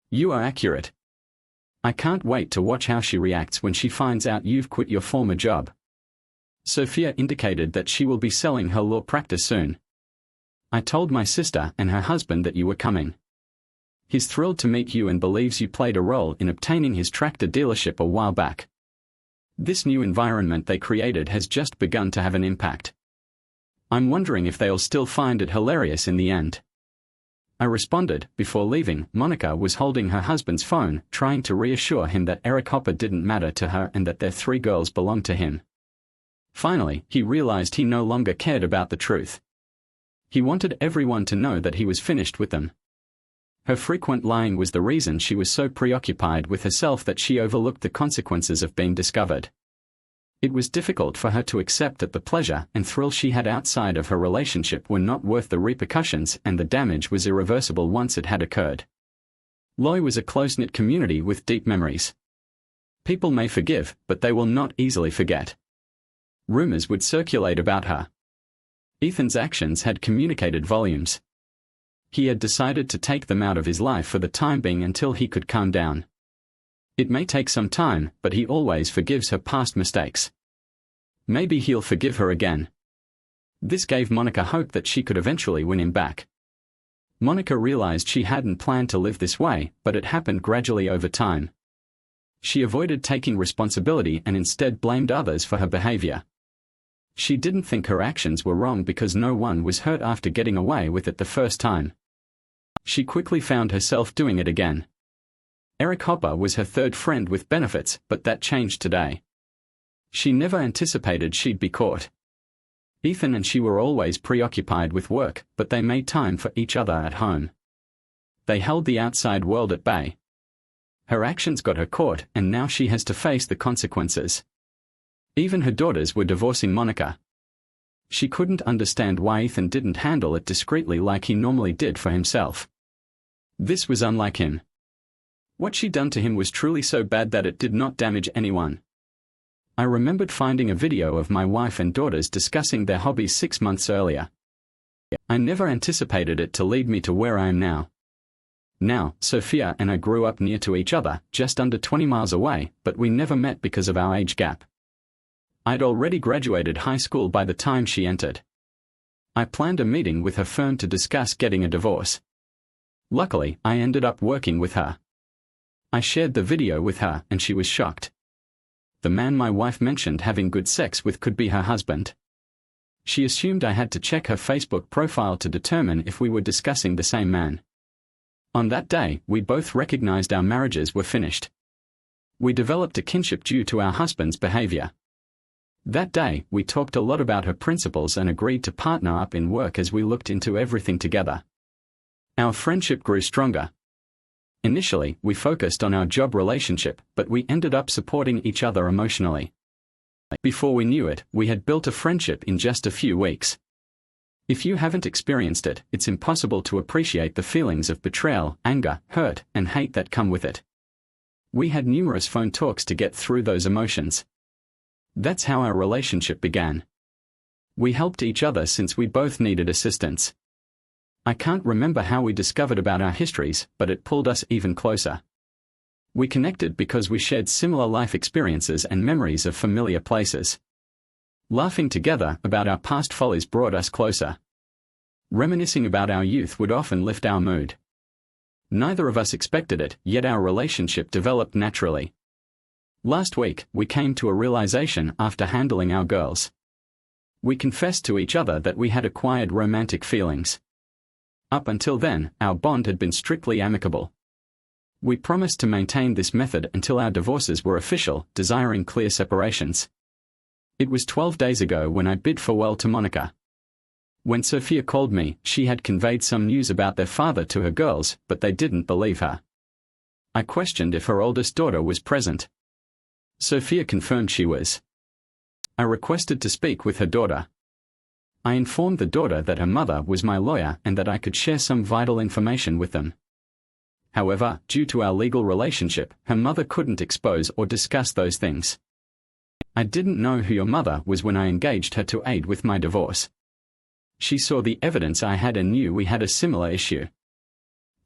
You are accurate. I can't wait to watch how she reacts when she finds out you've quit your former job. Sophia indicated that she will be selling her law practice soon. I told my sister and her husband that you were coming. He's thrilled to meet you and believes you played a role in obtaining his tractor dealership a while back. This new environment they created has just begun to have an impact. I'm wondering if they'll still find it hilarious in the end. I responded. Before leaving, Monica was holding her husband's phone, trying to reassure him that Eric Hopper didn't matter to her and that their 3 girls belonged to him. Finally, he realized he no longer cared about the truth. He wanted everyone to know that he was finished with them. Her frequent lying was the reason she was so preoccupied with herself that she overlooked the consequences of being discovered. It was difficult for her to accept that the pleasure and thrill she had outside of her relationship were not worth the repercussions, and the damage was irreversible once it had occurred. Loy was a close-knit community with deep memories. People may forgive, but they will not easily forget. Rumors would circulate about her. Ethan's actions had communicated volumes. He had decided to take them out of his life for the time being until he could calm down. It may take some time, but he always forgives her past mistakes. Maybe he'll forgive her again. This gave Monica hope that she could eventually win him back. Monica realized she hadn't planned to live this way, but it happened gradually over time. She avoided taking responsibility and instead blamed others for her behavior. She didn't think her actions were wrong because no one was hurt after getting away with it the first time. She quickly found herself doing it again. Eric Hopper was her 3rd friend with benefits, but that changed today. She never anticipated she'd be caught. Ethan and she were always preoccupied with work, but they made time for each other at home. They held the outside world at bay. Her actions got her caught, and now she has to face the consequences. Even her daughters were divorcing Monica. She couldn't understand why Ethan didn't handle it discreetly like he normally did for himself. This was unlike him. What she'd done to him was truly so bad that it did not damage anyone. I remembered finding a video of my wife and daughters discussing their hobbies 6 months earlier. I never anticipated it to lead me to where I am now. Now, Sophia and I grew up near to each other, just under 20 miles away, but we never met because of our age gap. I'd already graduated high school by the time she entered. I planned a meeting with her firm to discuss getting a divorce. Luckily, I ended up working with her. I shared the video with her, and she was shocked. The man my wife mentioned having good sex with could be her husband. She assumed I had to check her Facebook profile to determine if we were discussing the same man. On that day, we both recognized our marriages were finished. We developed a kinship due to our husband's behavior. That day, we talked a lot about her principles and agreed to partner up in work as we looked into everything together. Our friendship grew stronger. Initially, we focused on our job relationship, but we ended up supporting each other emotionally. Before we knew it, we had built a friendship in just a few weeks. If you haven't experienced it, it's impossible to appreciate the feelings of betrayal, anger, hurt, and hate that come with it. We had numerous phone talks to get through those emotions. That's how our relationship began. We helped each other since we both needed assistance. I can't remember how we discovered about our histories, but it pulled us even closer. We connected because we shared similar life experiences and memories of familiar places. Laughing together about our past follies brought us closer. Reminiscing about our youth would often lift our mood. Neither of us expected it, yet our relationship developed naturally. Last week, we came to a realization after handling our girls. We confessed to each other that we had acquired romantic feelings. Up until then, our bond had been strictly amicable. We promised to maintain this method until our divorces were official, desiring clear separations. It was 12 days ago when I bid farewell to Monica. When Sophia called me, she had conveyed some news about their father to her girls, but they didn't believe her. I questioned if her oldest daughter was present. Sophia confirmed she was. I requested to speak with her daughter. I informed the daughter that her mother was my lawyer and that I could share some vital information with them. However, due to our legal relationship, her mother couldn't expose or discuss those things. I didn't know who your mother was when I engaged her to aid with my divorce. She saw the evidence I had and knew we had a similar issue.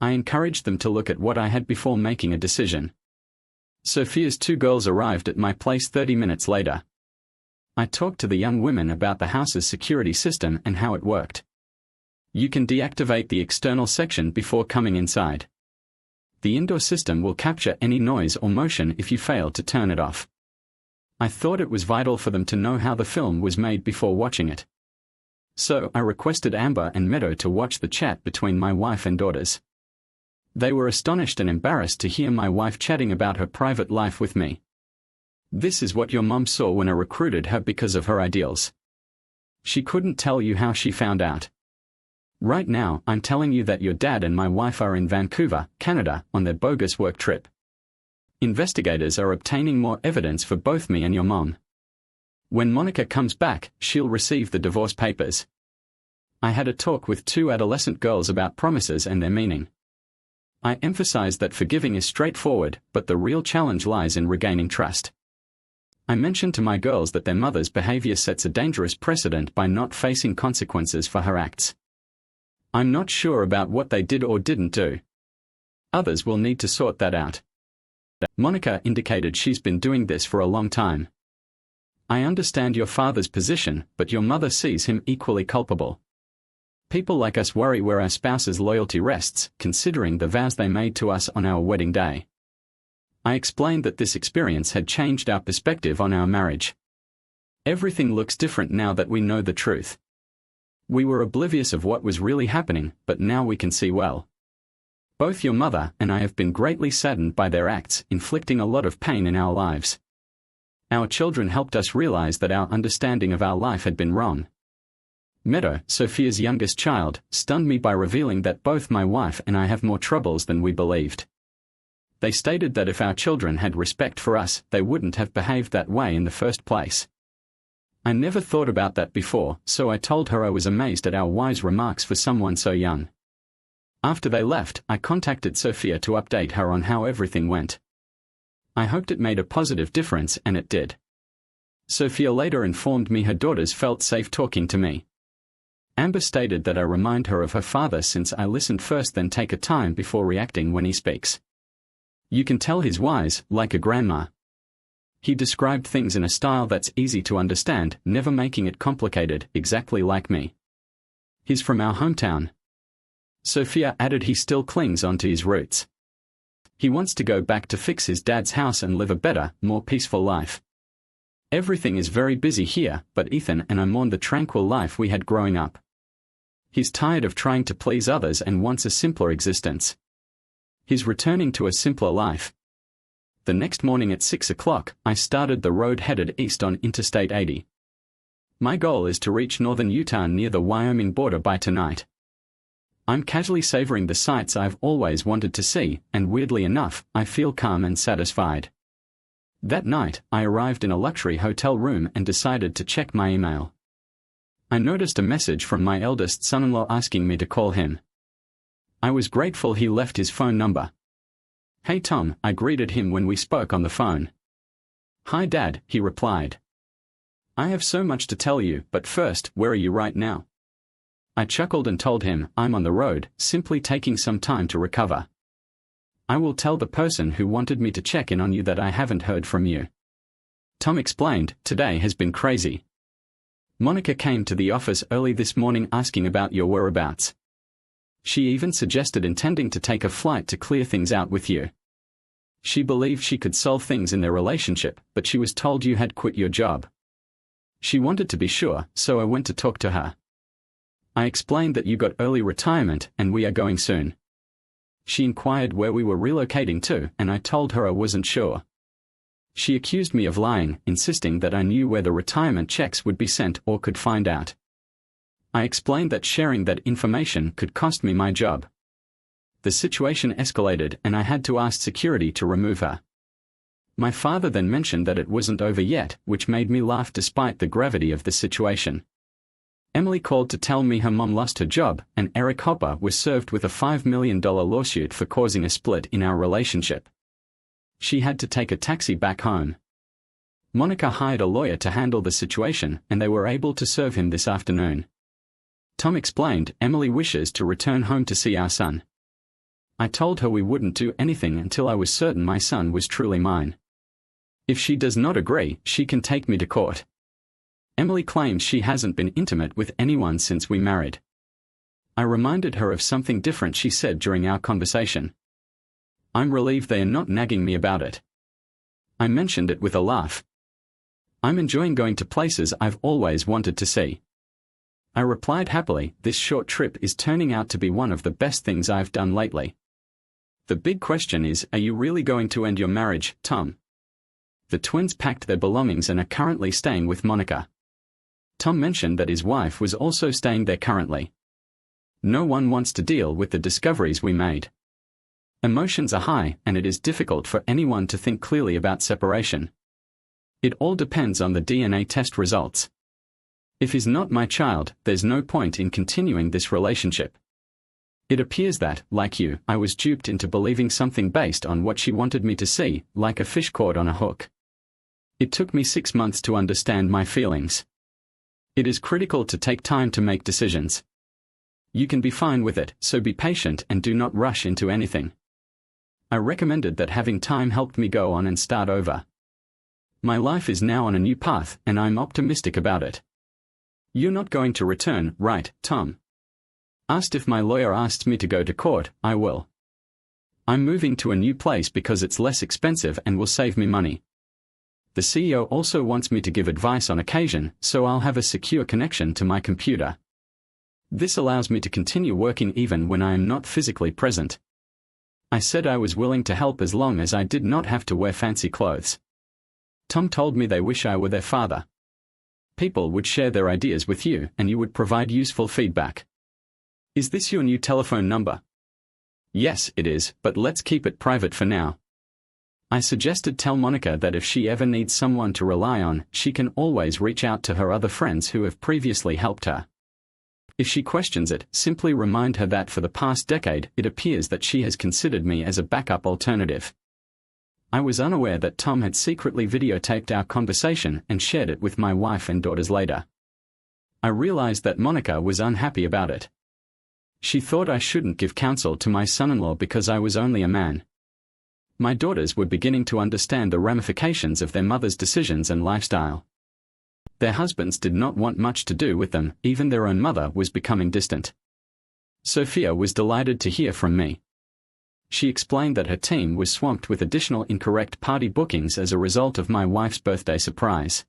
I encouraged them to look at what I had before making a decision. Sophia's 2 girls arrived at my place 30 minutes later. I talked to the young women about the house's security system and how it worked. You can deactivate the external section before coming inside. The indoor system will capture any noise or motion if you fail to turn it off. I thought it was vital for them to know how the film was made before watching it. So I requested Amber and Meadow to watch the chat between my wife and daughters. They were astonished and embarrassed to hear my wife chatting about her private life with me. This is what your mom saw when I recruited her because of her ideals. She couldn't tell you how she found out. Right now, I'm telling you that your dad and my wife are in Vancouver, Canada, on their bogus work trip. Investigators are obtaining more evidence for both me and your mom. When Monica comes back, she'll receive the divorce papers. I had a talk with 2 adolescent girls about promises and their meaning. I emphasized that forgiving is straightforward, but the real challenge lies in regaining trust. I mentioned to my girls that their mother's behavior sets a dangerous precedent by not facing consequences for her acts. I'm not sure about what they did or didn't do. Others will need to sort that out. Monica indicated she's been doing this for a long time. I understand your father's position, but your mother sees him equally culpable. People like us worry where our spouse's loyalty rests, considering the vows they made to us on our wedding day. I explained that this experience had changed our perspective on our marriage. Everything looks different now that we know the truth. We were oblivious of what was really happening, but now we can see well. Both your mother and I have been greatly saddened by their acts, inflicting a lot of pain in our lives. Our children helped us realize that our understanding of our life had been wrong. Meadow, Sophia's youngest child, stunned me by revealing that both my wife and I have more troubles than we believed. They stated that if our children had respect for us, they wouldn't have behaved that way in the first place. I never thought about that before, so I told her I was amazed at our wise remarks for someone so young. After they left, I contacted Sophia to update her on how everything went. I hoped it made a positive difference, and it did. Sophia later informed me her daughters felt safe talking to me. Amber stated that I remind her of her father since I listened first then take a time before reacting when he speaks. You can tell he's wise, like a grandma. He described things in a style that's easy to understand, never making it complicated, exactly like me. He's from our hometown. Sophia added he still clings onto his roots. He wants to go back to fix his dad's house and live a better, more peaceful life. Everything is very busy here, but Ethan and I mourn the tranquil life we had growing up. He's tired of trying to please others and wants a simpler existence. He's returning to a simpler life. The next morning at 6 o'clock, I started the road headed east on Interstate 80. My goal is to reach northern Utah near the Wyoming border by tonight. I'm casually savoring the sights I've always wanted to see, and weirdly enough, I feel calm and satisfied. That night, I arrived in a luxury hotel room and decided to check my email. I noticed a message from my eldest son-in-law asking me to call him. I was grateful he left his phone number. "Hey Tom," I greeted him when we spoke on the phone. "Hi Dad," he replied. "I have so much to tell you, but first, where are you right now?" I chuckled and told him, "I'm on the road, simply taking some time to recover. I will tell the person who wanted me to check in on you that I haven't heard from you." Tom explained, "Today has been crazy. Monica came to the office early this morning asking about your whereabouts. She even suggested intending to take a flight to clear things out with you. She believed she could solve things in their relationship, but she was told you had quit your job. She wanted to be sure, so I went to talk to her. I explained that you got early retirement and we are going soon. She inquired where we were relocating to, and I told her I wasn't sure. She accused me of lying, insisting that I knew where the retirement checks would be sent or could find out. I explained that sharing that information could cost me my job. The situation escalated and I had to ask security to remove her. My father then mentioned that it wasn't over yet, which made me laugh despite the gravity of the situation. Emily called to tell me her mom lost her job, and Eric Hopper was served with a $5 million lawsuit for causing a split in our relationship. She had to take a taxi back home. Monica hired a lawyer to handle the situation, and they were able to serve him this afternoon. Tom explained, Emily wishes to return home to see our son. I told her we wouldn't do anything until I was certain my son was truly mine. If she does not agree, she can take me to court. Emily claims she hasn't been intimate with anyone since we married. I reminded her of something different she said during our conversation. I'm relieved they are not nagging me about it. I mentioned it with a laugh. I'm enjoying going to places I've always wanted to see. I replied happily, this short trip is turning out to be one of the best things I've done lately. The big question is, are you really going to end your marriage, Tom? The twins packed their belongings and are currently staying with Monica. Tom mentioned that his wife was also staying there currently. No one wants to deal with the discoveries we made. Emotions are high, and it is difficult for anyone to think clearly about separation. It all depends on the DNA test results. If he's not my child, there's no point in continuing this relationship. It appears that, like you, I was duped into believing something based on what she wanted me to see, like a fish caught on a hook. It took me 6 months to understand my feelings. It is critical to take time to make decisions. You can be fine with it, so be patient and do not rush into anything. I recommended that having time helped me go on and start over. My life is now on a new path, and I'm optimistic about it. You're not going to return, right, Tom? Asked if my lawyer asks me to go to court, I will. I'm moving to a new place because it's less expensive and will save me money. The CEO also wants me to give advice on occasion, so I'll have a secure connection to my computer. This allows me to continue working even when I am not physically present. I said I was willing to help as long as I did not have to wear fancy clothes. Tom told me they wish I were their father. People would share their ideas with you and you would provide useful feedback. Is this your new telephone number? Yes, it is, but let's keep it private for now. I suggested tell Monica that if she ever needs someone to rely on, she can always reach out to her other friends who have previously helped her. If she questions it, simply remind her that for the past decade, it appears that she has considered me as a backup alternative. I was unaware that Tom had secretly videotaped our conversation and shared it with my wife and daughters later. I realized that Monica was unhappy about it. She thought I shouldn't give counsel to my son-in-law because I was only a man. My daughters were beginning to understand the ramifications of their mother's decisions and lifestyle. Their husbands did not want much to do with them, even their own mother was becoming distant. Sophia was delighted to hear from me. She explained that her team was swamped with additional incorrect party bookings as a result of my wife's birthday surprise.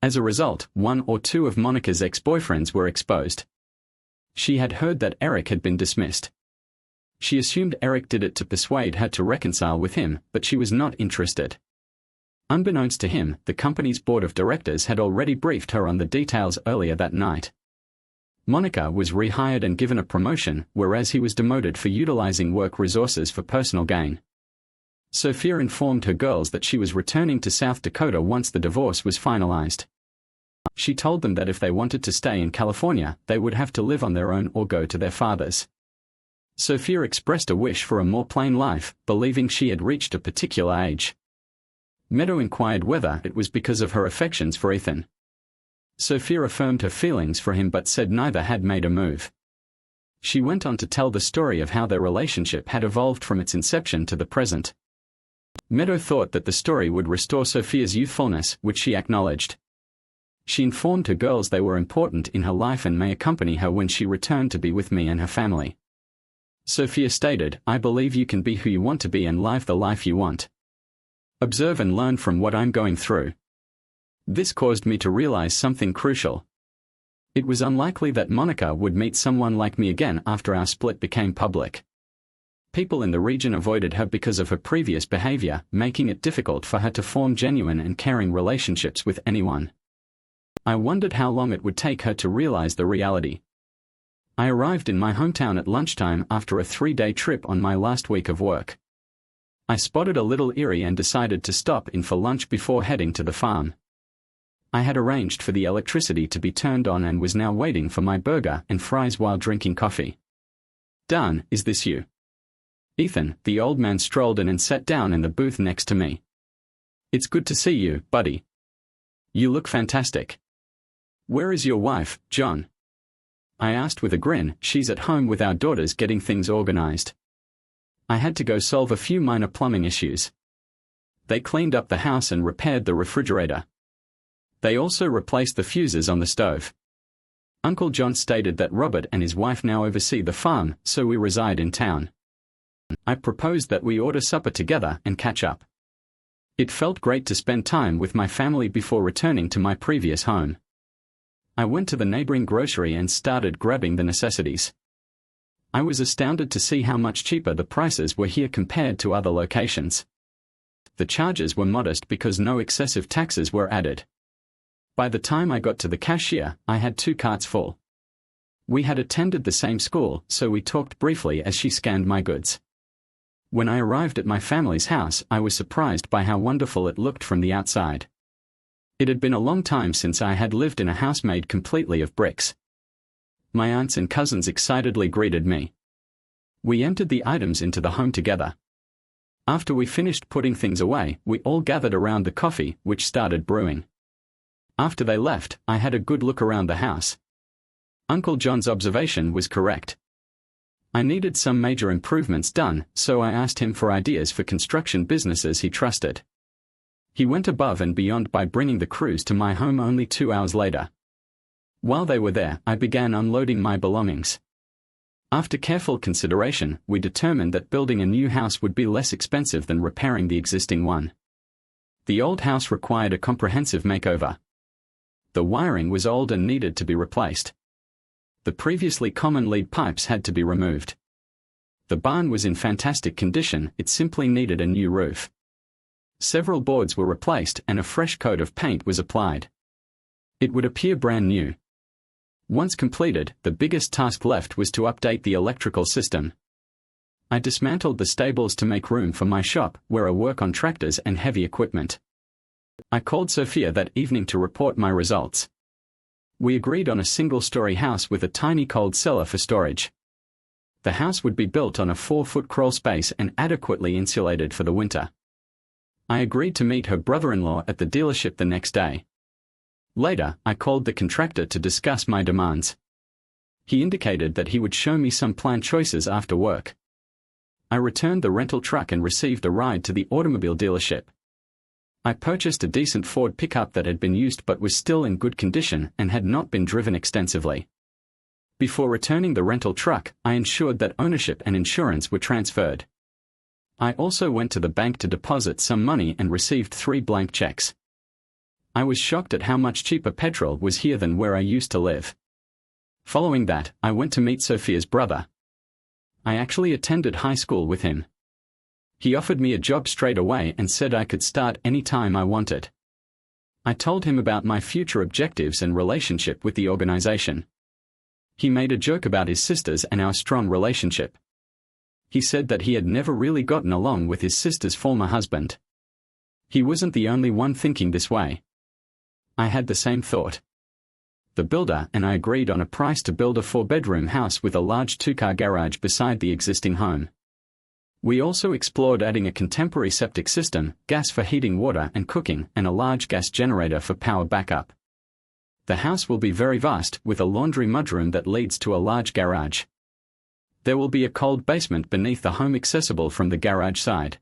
As a result, 1 or 2 of Monica's ex-boyfriends were exposed. She had heard that Eric had been dismissed. She assumed Eric did it to persuade her to reconcile with him, but she was not interested. Unbeknownst to him, the company's board of directors had already briefed her on the details earlier that night. Monica was rehired and given a promotion, whereas he was demoted for utilizing work resources for personal gain. Sophia informed her girls that she was returning to South Dakota once the divorce was finalized. She told them that if they wanted to stay in California, they would have to live on their own or go to their fathers. Sophia expressed a wish for a more plain life, believing she had reached a particular age. Meadow inquired whether it was because of her affections for Ethan. Sophia affirmed her feelings for him but said neither had made a move. She went on to tell the story of how their relationship had evolved from its inception to the present. Meadow thought that the story would restore Sophia's youthfulness, which she acknowledged. She informed her girls they were important in her life and may accompany her when she returned to be with me and her family. Sophia stated, "I believe you can be who you want to be and live the life you want. Observe and learn from what I'm going through. This caused me to realize something crucial. It was unlikely that Monica would meet someone like me again after our split became public. People in the region avoided her because of her previous behavior, making it difficult for her to form genuine and caring relationships with anyone. I wondered how long it would take her to realize the reality. I arrived in my hometown at lunchtime after a 3-day trip on my last week of work. I spotted a little eerie and decided to stop in for lunch before heading to the farm. I had arranged for the electricity to be turned on and was now waiting for my burger and fries while drinking coffee. "Dan, is this you?" Ethan, the old man, strolled in and sat down in the booth next to me. "It's good to see you, buddy. You look fantastic. Where is your wife, John?" I asked with a grin. "She's at home with our daughters getting things organized. I had to go solve a few minor plumbing issues. They cleaned up the house and repaired the refrigerator. They also replaced the fuses on the stove." Uncle John stated that Robert and his wife now oversee the farm, so we reside in town. I proposed that we order supper together and catch up. It felt great to spend time with my family before returning to my previous home. I went to the neighboring grocery and started grabbing the necessities. I was astounded to see how much cheaper the prices were here compared to other locations. The charges were modest because no excessive taxes were added. By the time I got to the cashier, I had 2 carts full. We had attended the same school, so we talked briefly as she scanned my goods. When I arrived at my family's house, I was surprised by how wonderful it looked from the outside. It had been a long time since I had lived in a house made completely of bricks. My aunts and cousins excitedly greeted me. We entered the items into the home together. After we finished putting things away, we all gathered around the coffee, which started brewing. After they left, I had a good look around the house. Uncle John's observation was correct. I needed some major improvements done, so I asked him for ideas for construction businesses he trusted. He went above and beyond by bringing the crews to my home only 2 hours later. While they were there, I began unloading my belongings. After careful consideration, we determined that building a new house would be less expensive than repairing the existing one. The old house required a comprehensive makeover. The wiring was old and needed to be replaced. The previously common lead pipes had to be removed. The barn was in fantastic condition, it simply needed a new roof. Several boards were replaced and a fresh coat of paint was applied. It would appear brand new. Once completed, the biggest task left was to update the electrical system. I dismantled the stables to make room for my shop, where I work on tractors and heavy equipment. I called Sophia that evening to report my results. We agreed on a single-story house with a tiny cold cellar for storage. The house would be built on a 4-foot crawl space and adequately insulated for the winter. I agreed to meet her brother-in-law at the dealership the next day. Later, I called the contractor to discuss my demands. He indicated that he would show me some plan choices after work. I returned the rental truck and received a ride to the automobile dealership. I purchased a decent Ford pickup that had been used but was still in good condition and had not been driven extensively. Before returning the rental truck, I ensured that ownership and insurance were transferred. I also went to the bank to deposit some money and received 3 blank checks. I was shocked at how much cheaper petrol was here than where I used to live. Following that, I went to meet Sophia's brother. I actually attended high school with him. He offered me a job straight away and said I could start any time I wanted. I told him about my future objectives and relationship with the organization. He made a joke about his sisters and our strong relationship. He said that he had never really gotten along with his sister's former husband. He wasn't the only one thinking this way. I had the same thought. The builder and I agreed on a price to build a 4-bedroom house with a large 2-car garage beside the existing home. We also explored adding a contemporary septic system, gas for heating water and cooking, and a large gas generator for power backup. The house will be very vast, with a laundry mudroom that leads to a large garage. There will be a cold basement beneath the home accessible from the garage side.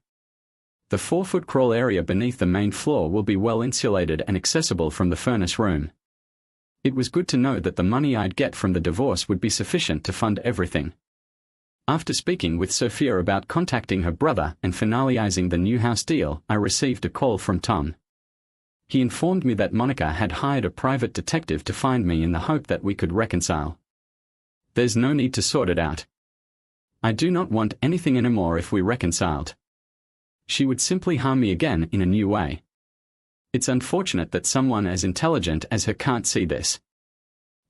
The 4-foot crawl area beneath the main floor will be well insulated and accessible from the furnace room. It was good to know that the money I'd get from the divorce would be sufficient to fund everything. After speaking with Sophia about contacting her brother and finalizing the new house deal, I received a call from Tom. He informed me that Monica had hired a private detective to find me in the hope that we could reconcile. There's no need to sort it out. I do not want anything anymore if we reconciled. She would simply harm me again in a new way. It's unfortunate that someone as intelligent as her can't see this.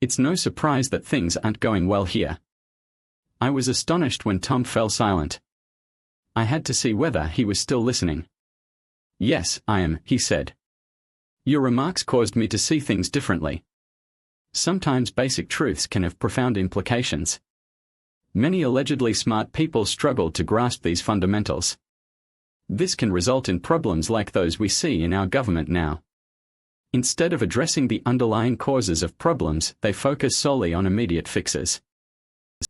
It's no surprise that things aren't going well here. I was astonished when Tom fell silent. I had to see whether he was still listening. Yes, I am, he said. Your remarks caused me to see things differently. Sometimes basic truths can have profound implications. Many allegedly smart people struggle to grasp these fundamentals. This can result in problems like those we see in our government now. Instead of addressing the underlying causes of problems, they focus solely on immediate fixes.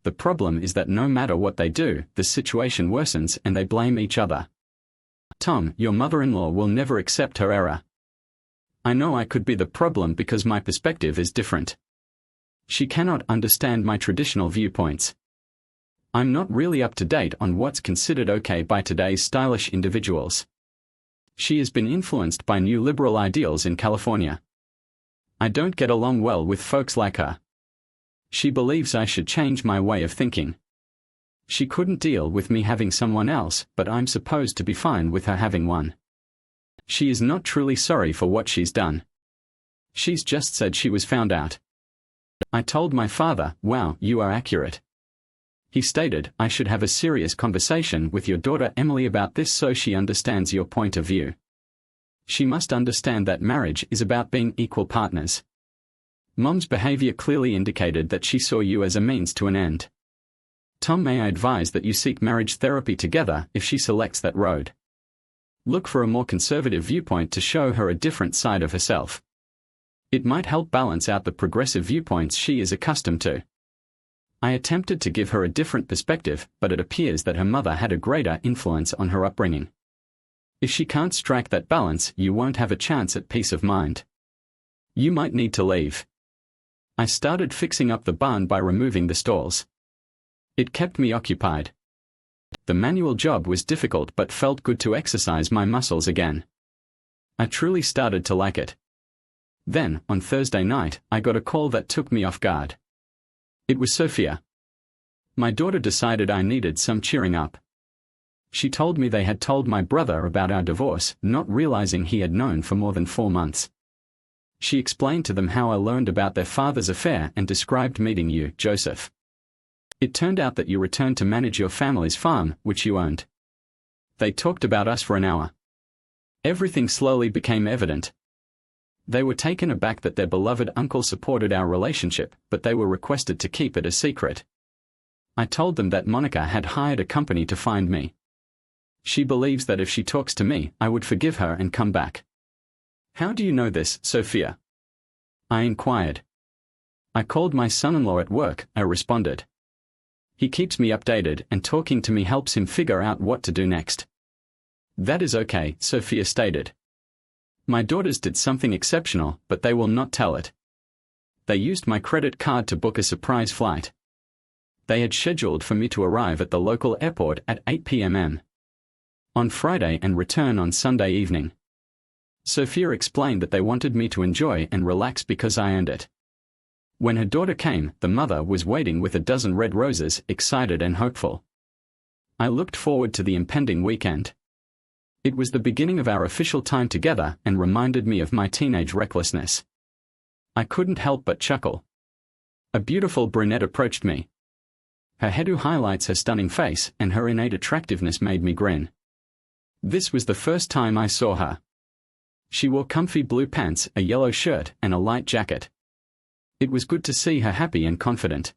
The problem is that no matter what they do, the situation worsens and they blame each other. Tom, your mother-in-law will never accept her error. I know I could be the problem because my perspective is different. She cannot understand my traditional viewpoints. I'm not really up to date on what's considered okay by today's stylish individuals. She has been influenced by new liberal ideals in California. I don't get along well with folks like her. She believes I should change my way of thinking. She couldn't deal with me having someone else, but I'm supposed to be fine with her having one. She is not truly sorry for what she's done. She's just said she was found out. I told my father, "Wow, you are accurate." He stated, "I should have a serious conversation with your daughter Emily about this so she understands your point of view. She must understand that marriage is about being equal partners." Mom's behavior clearly indicated that she saw you as a means to an end. Tom, may I advise that you seek marriage therapy together if she selects that road. Look for a more conservative viewpoint to show her a different side of herself. It might help balance out the progressive viewpoints she is accustomed to. I attempted to give her a different perspective, but it appears that her mother had a greater influence on her upbringing. If she can't strike that balance, you won't have a chance at peace of mind. You might need to leave. I started fixing up the barn by removing the stalls. It kept me occupied. The manual job was difficult but felt good to exercise my muscles again. I truly started to like it. Then, on Thursday night, I got a call that took me off guard. It was Sophia. My daughter decided I needed some cheering up. She told me they had told my brother about our divorce, not realizing he had known for more than 4 months. She explained to them how I learned about their father's affair and described meeting you, Joseph. It turned out that you returned to manage your family's farm, which you owned. They talked about us for an hour. Everything slowly became evident. They were taken aback that their beloved uncle supported our relationship, but they were requested to keep it a secret. I told them that Monica had hired a company to find me. She believes that if she talks to me, I would forgive her and come back. How do you know this, Sophia? I inquired. I called my son-in-law at work, I responded. He keeps me updated and talking to me helps him figure out what to do next. That is okay, Sophia stated. My daughters did something exceptional, but they will not tell it. They used my credit card to book a surprise flight. They had scheduled for me to arrive at the local airport at 8 p.m. on Friday and return on Sunday evening. Sophia explained that they wanted me to enjoy and relax because I earned it. When her daughter came, the mother was waiting with a dozen red roses, excited and hopeful. I looked forward to the impending weekend. It was the beginning of our official time together and reminded me of my teenage recklessness. I couldn't help but chuckle. A beautiful brunette approached me. Her hairdo highlights her stunning face, and her innate attractiveness made me grin. This was the first time I saw her. She wore comfy blue pants, a yellow shirt, and a light jacket. It was good to see her happy and confident.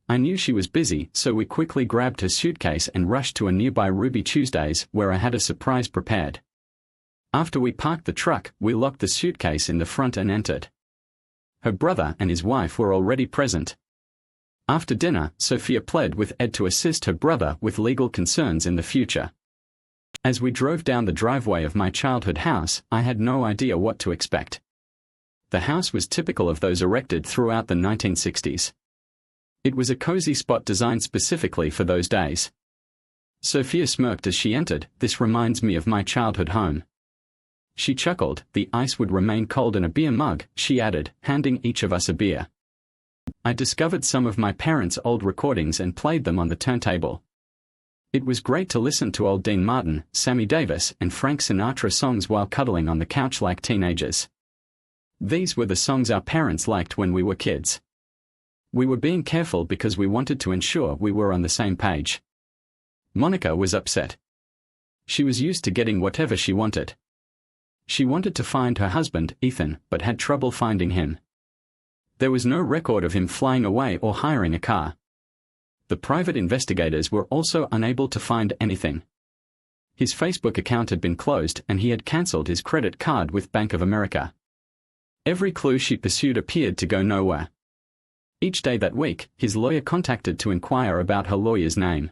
I knew she was busy, so we quickly grabbed her suitcase and rushed to a nearby Ruby Tuesdays, where I had a surprise prepared. After we parked the truck, we locked the suitcase in the front and entered. Her brother and his wife were already present. After dinner, Sophia pled with Ed to assist her brother with legal concerns in the future. As we drove down the driveway of my childhood house, I had no idea what to expect. The house was typical of those erected throughout the 1960s. It was a cozy spot designed specifically for those days. Sophia smirked as she entered. "This reminds me of my childhood home." She chuckled. "The ice would remain cold in a beer mug," she added, handing each of us a beer. I discovered some of my parents' old recordings and played them on the turntable. It was great to listen to old Dean Martin, Sammy Davis, and Frank Sinatra songs while cuddling on the couch like teenagers. These were the songs our parents liked when we were kids. We were being careful because we wanted to ensure we were on the same page. Monica was upset. She was used to getting whatever she wanted. She wanted to find her husband, Ethan, but had trouble finding him. There was no record of him flying away or hiring a car. The private investigators were also unable to find anything. His Facebook account had been closed and he had cancelled his credit card with Bank of America. Every clue she pursued appeared to go nowhere. Each day that week, his lawyer contacted to inquire about her lawyer's name.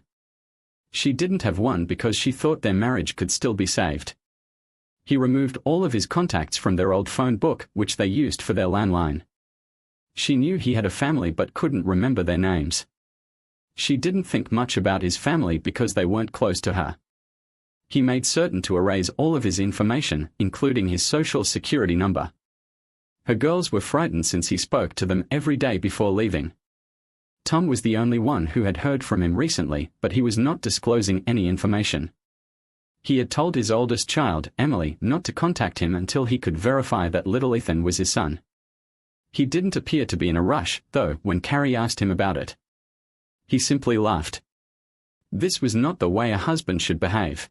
She didn't have one because she thought their marriage could still be saved. He removed all of his contacts from their old phone book, which they used for their landline. She knew he had a family but couldn't remember their names. She didn't think much about his family because they weren't close to her. He made certain to erase all of his information, including his social security number. Her girls were frightened since he spoke to them every day before leaving. Tom was the only one who had heard from him recently, but he was not disclosing any information. He had told his oldest child, Emily, not to contact him until he could verify that little Ethan was his son. He didn't appear to be in a rush, though, when Carrie asked him about it. He simply laughed. This was not the way a husband should behave.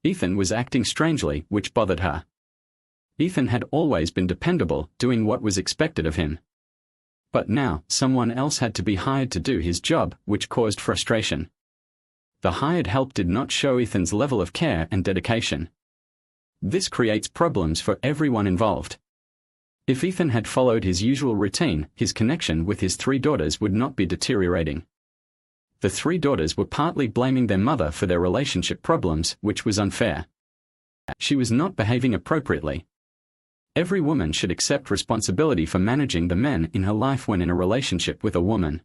Ethan was acting strangely, which bothered her. Ethan had always been dependable, doing what was expected of him. But now, someone else had to be hired to do his job, which caused frustration. The hired help did not show Ethan's level of care and dedication. This creates problems for everyone involved. If Ethan had followed his usual routine, his connection with his 3 daughters would not be deteriorating. The 3 daughters were partly blaming their mother for their relationship problems, which was unfair. She was not behaving appropriately. Every woman should accept responsibility for managing the men in her life when in a relationship with a woman.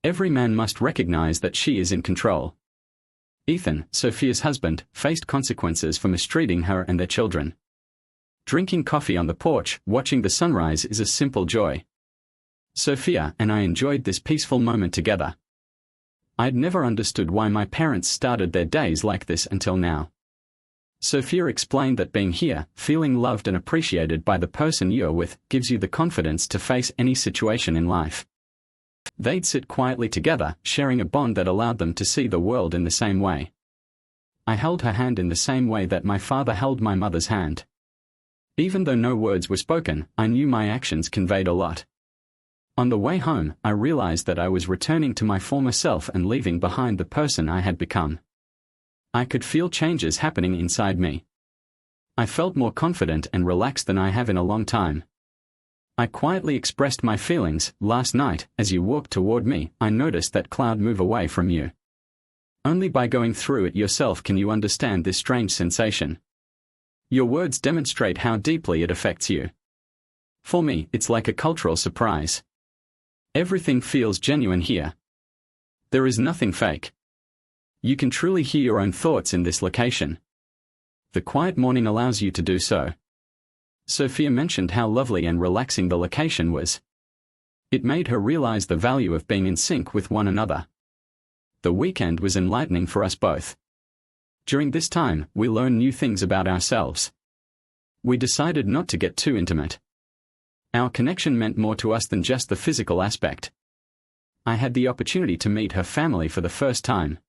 Every man must recognize that she is in control. Ethan, Sophia's husband, faced consequences for mistreating her and their children. Drinking coffee on the porch, watching the sunrise is a simple joy. Sophia and I enjoyed this peaceful moment together. I'd never understood why my parents started their days like this until now. Sophia explained that being here, feeling loved and appreciated by the person you're with, gives you the confidence to face any situation in life. They'd sit quietly together, sharing a bond that allowed them to see the world in the same way. I held her hand in the same way that my father held my mother's hand. Even though no words were spoken, I knew my actions conveyed a lot. On the way home, I realized that I was returning to my former self and leaving behind the person I had become. I could feel changes happening inside me. I felt more confident and relaxed than I have in a long time. I quietly expressed my feelings. "Last night, as you walked toward me, I noticed that cloud move away from you. Only by going through it yourself can you understand this strange sensation. Your words demonstrate how deeply it affects you. For me, it's like a cultural surprise. Everything feels genuine here. There is nothing fake. You can truly hear your own thoughts in this location. The quiet morning allows you to do so." Sophia mentioned how lovely and relaxing the location was. It made her realize the value of being in sync with one another. The weekend was enlightening for us both. During this time, we learned new things about ourselves. We decided not to get too intimate. Our connection meant more to us than just the physical aspect. I had the opportunity to meet her family for the first time.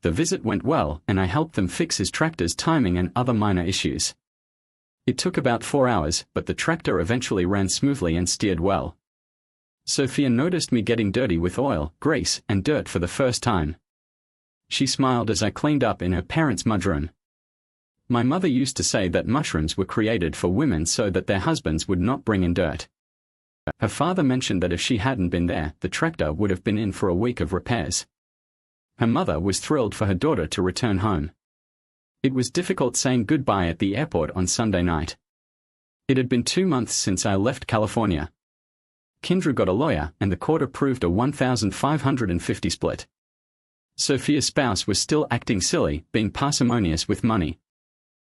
The visit went well, and I helped them fix his tractor's timing and other minor issues. It took about 4 hours, but the tractor eventually ran smoothly and steered well. Sophia noticed me getting dirty with oil, grease, and dirt for the first time. She smiled as I cleaned up in her parents' mudroom. My mother used to say that mushrooms were created for women so that their husbands would not bring in dirt. Her father mentioned that if she hadn't been there, the tractor would have been in for a week of repairs. Her mother was thrilled for her daughter to return home. It was difficult saying goodbye at the airport on Sunday night. It had been 2 months since I left California. Kendra got a lawyer, and the court approved a $1,550 split. Sophia's spouse was still acting silly, being parsimonious with money.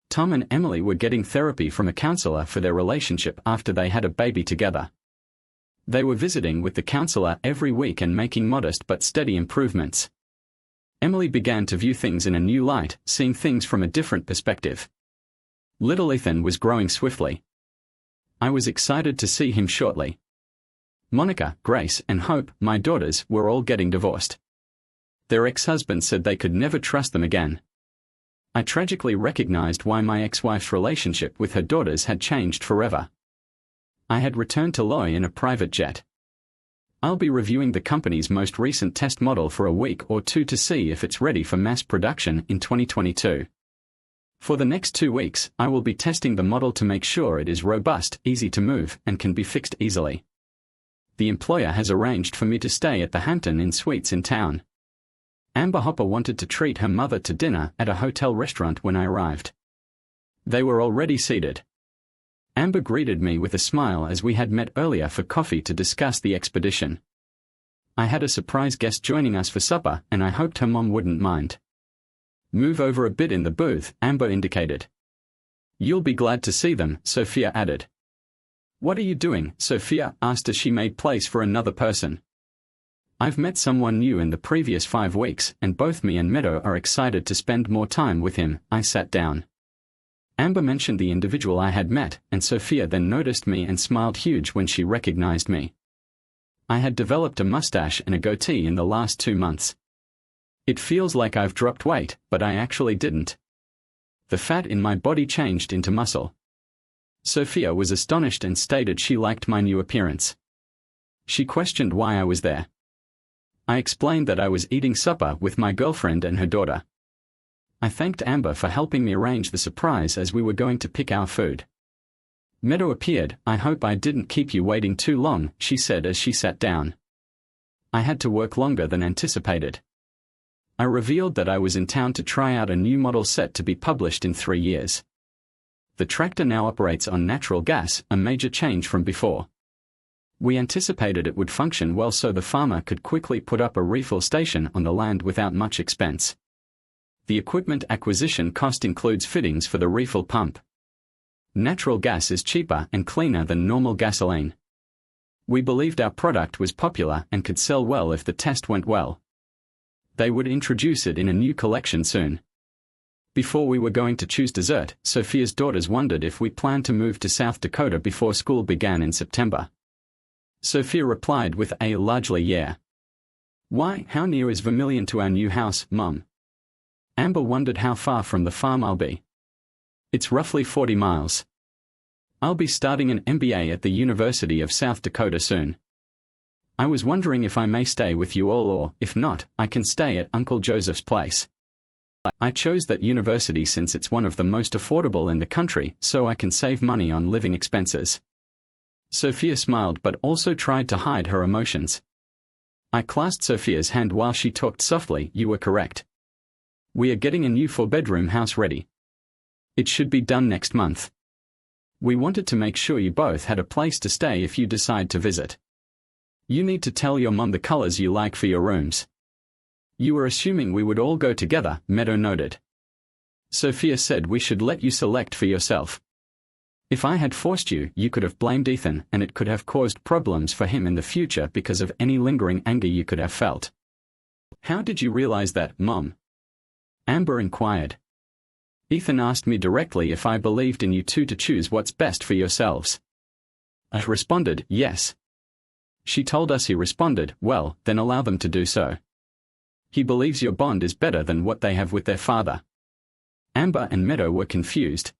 Tom and Emily were getting therapy from a counselor for their relationship after they had a baby together. They were visiting with the counselor every week and making modest but steady improvements. Emily began to view things in a new light, seeing things from a different perspective. Little Ethan was growing swiftly. I was excited to see him shortly. Monica, Grace, and Hope, my daughters, were all getting divorced. Their ex-husbands said they could never trust them again. I tragically recognized why my ex-wife's relationship with her daughters had changed forever. I had returned to Loy in a private jet. I'll be reviewing the company's most recent test model for a week or two to see if it's ready for mass production in 2022. For the next 2 weeks, I will be testing the model to make sure it is robust, easy to move, and can be fixed easily. The employer has arranged for me to stay at the Hampton Inn Suites in town. Amber Hopper wanted to treat her mother to dinner at a hotel restaurant when I arrived. They were already seated. Amber greeted me with a smile as we had met earlier for coffee to discuss the expedition. I had a surprise guest joining us for supper, and I hoped her mom wouldn't mind. Move over a bit in the booth, Amber indicated. You'll be glad to see them, Sophia added. What are you doing? Sophia asked as she made place for another person. I've met someone new in the previous 5 weeks, and both me and Meadow are excited to spend more time with him. I sat down. Amber mentioned the individual I had met, and Sophia then noticed me and smiled huge when she recognized me. I had developed a mustache and a goatee in the last 2 months. It feels like I've dropped weight, but I actually didn't. The fat in my body changed into muscle. Sophia was astonished and stated she liked my new appearance. She questioned why I was there. I explained that I was eating supper with my girlfriend and her daughter. I thanked Amber for helping me arrange the surprise as we were going to pick our food. Meadow appeared. I hope I didn't keep you waiting too long, she said as she sat down. I had to work longer than anticipated. I revealed that I was in town to try out a new model set to be published in 3 years. The tractor now operates on natural gas, a major change from before. We anticipated it would function well so the farmer could quickly put up a refill station on the land without much expense. The equipment acquisition cost includes fittings for the refill pump. Natural gas is cheaper and cleaner than normal gasoline. We believed our product was popular and could sell well if the test went well. They would introduce it in a new collection soon. Before we were going to choose dessert, Sophia's daughters wondered if we planned to move to South Dakota before school began in September. Sophia replied with a largely yeah. Why, how near is Vermilion to our new house, Mom? Amber wondered how far from the farm I'll be. It's roughly 40 miles. I'll be starting an MBA at the University of South Dakota soon. I was wondering if I may stay with you all or, if not, I can stay at Uncle Joseph's place. I chose that university since it's one of the most affordable in the country, so I can save money on living expenses. Sophia smiled but also tried to hide her emotions. I clasped Sophia's hand while she talked softly. You were correct. We are getting a new 4-bedroom house ready. It should be done next month. We wanted to make sure you both had a place to stay if you decide to visit. You need to tell your mom the colors you like for your rooms. You were assuming we would all go together, Meadow noted. Sophia said we should let you select for yourself. If I had forced you, you could have blamed Ethan, and it could have caused problems for him in the future because of any lingering anger you could have felt. How did you realize that, Mom? Amber inquired. Ethan asked me directly if I believed in you two to choose what's best for yourselves. I responded, yes. She told us he responded, well, then allow them to do so. He believes your bond is better than what they have with their father. Amber and Meadow were confused.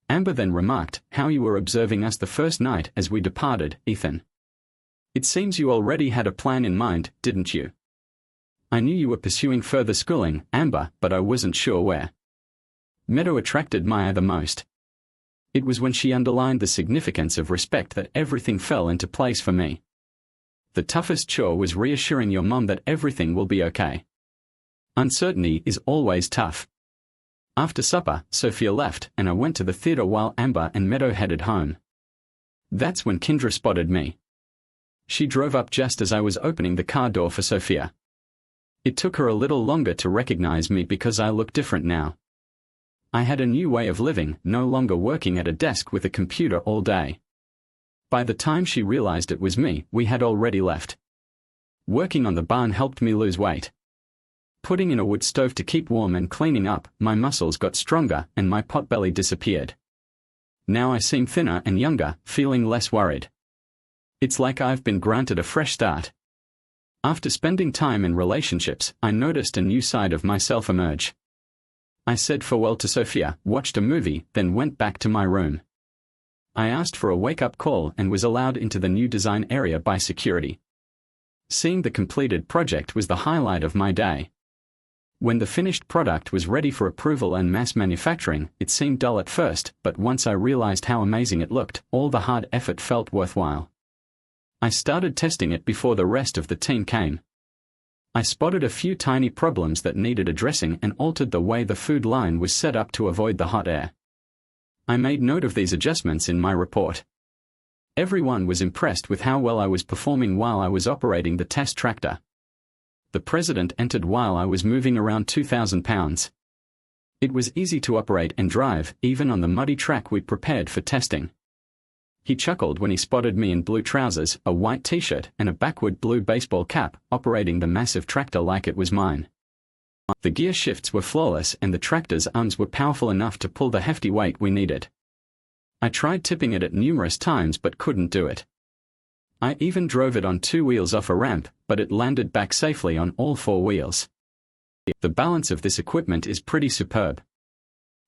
Amber then remarked, how you were observing us the first night as we departed, Ethan. It seems you already had a plan in mind, didn't you? I knew you were pursuing further schooling, Amber, but I wasn't sure where. Meadow attracted Maya the most. It was when she underlined the significance of respect that everything fell into place for me. The toughest chore was reassuring your mom that everything will be okay. Uncertainty is always tough. After supper, Sophia left, and I went to the theater while Amber and Meadow headed home. That's when Kendra spotted me. She drove up just as I was opening the car door for Sophia. It took her a little longer to recognize me because I look different now. I had a new way of living, no longer working at a desk with a computer all day. By the time she realized it was me, we had already left. Working on the barn helped me lose weight. Putting in a wood stove to keep warm and cleaning up, my muscles got stronger and my potbelly disappeared. Now I seem thinner and younger, feeling less worried. It's like I've been granted a fresh start. After spending time in relationships, I noticed a new side of myself emerge. I said farewell to Sophia, watched a movie, then went back to my room. I asked for a wake-up call and was allowed into the new design area by security. Seeing the completed project was the highlight of my day. When the finished product was ready for approval and mass manufacturing, it seemed dull at first, but once I realized how amazing it looked, all the hard effort felt worthwhile. I started testing it before the rest of the team came. I spotted a few tiny problems that needed addressing and altered the way the food line was set up to avoid the hot air. I made note of these adjustments in my report. Everyone was impressed with how well I was performing while I was operating the test tractor. The president entered while I was moving around 2,000 pounds. It was easy to operate and drive, even on the muddy track we prepared for testing. He chuckled when he spotted me in blue trousers, a white t-shirt, and a backward blue baseball cap, operating the massive tractor like it was mine. The gear shifts were flawless and the tractor's arms were powerful enough to pull the hefty weight we needed. I tried tipping it at numerous times but couldn't do it. I even drove it on 2 wheels off a ramp, but it landed back safely on all 4 wheels. The balance of this equipment is pretty superb.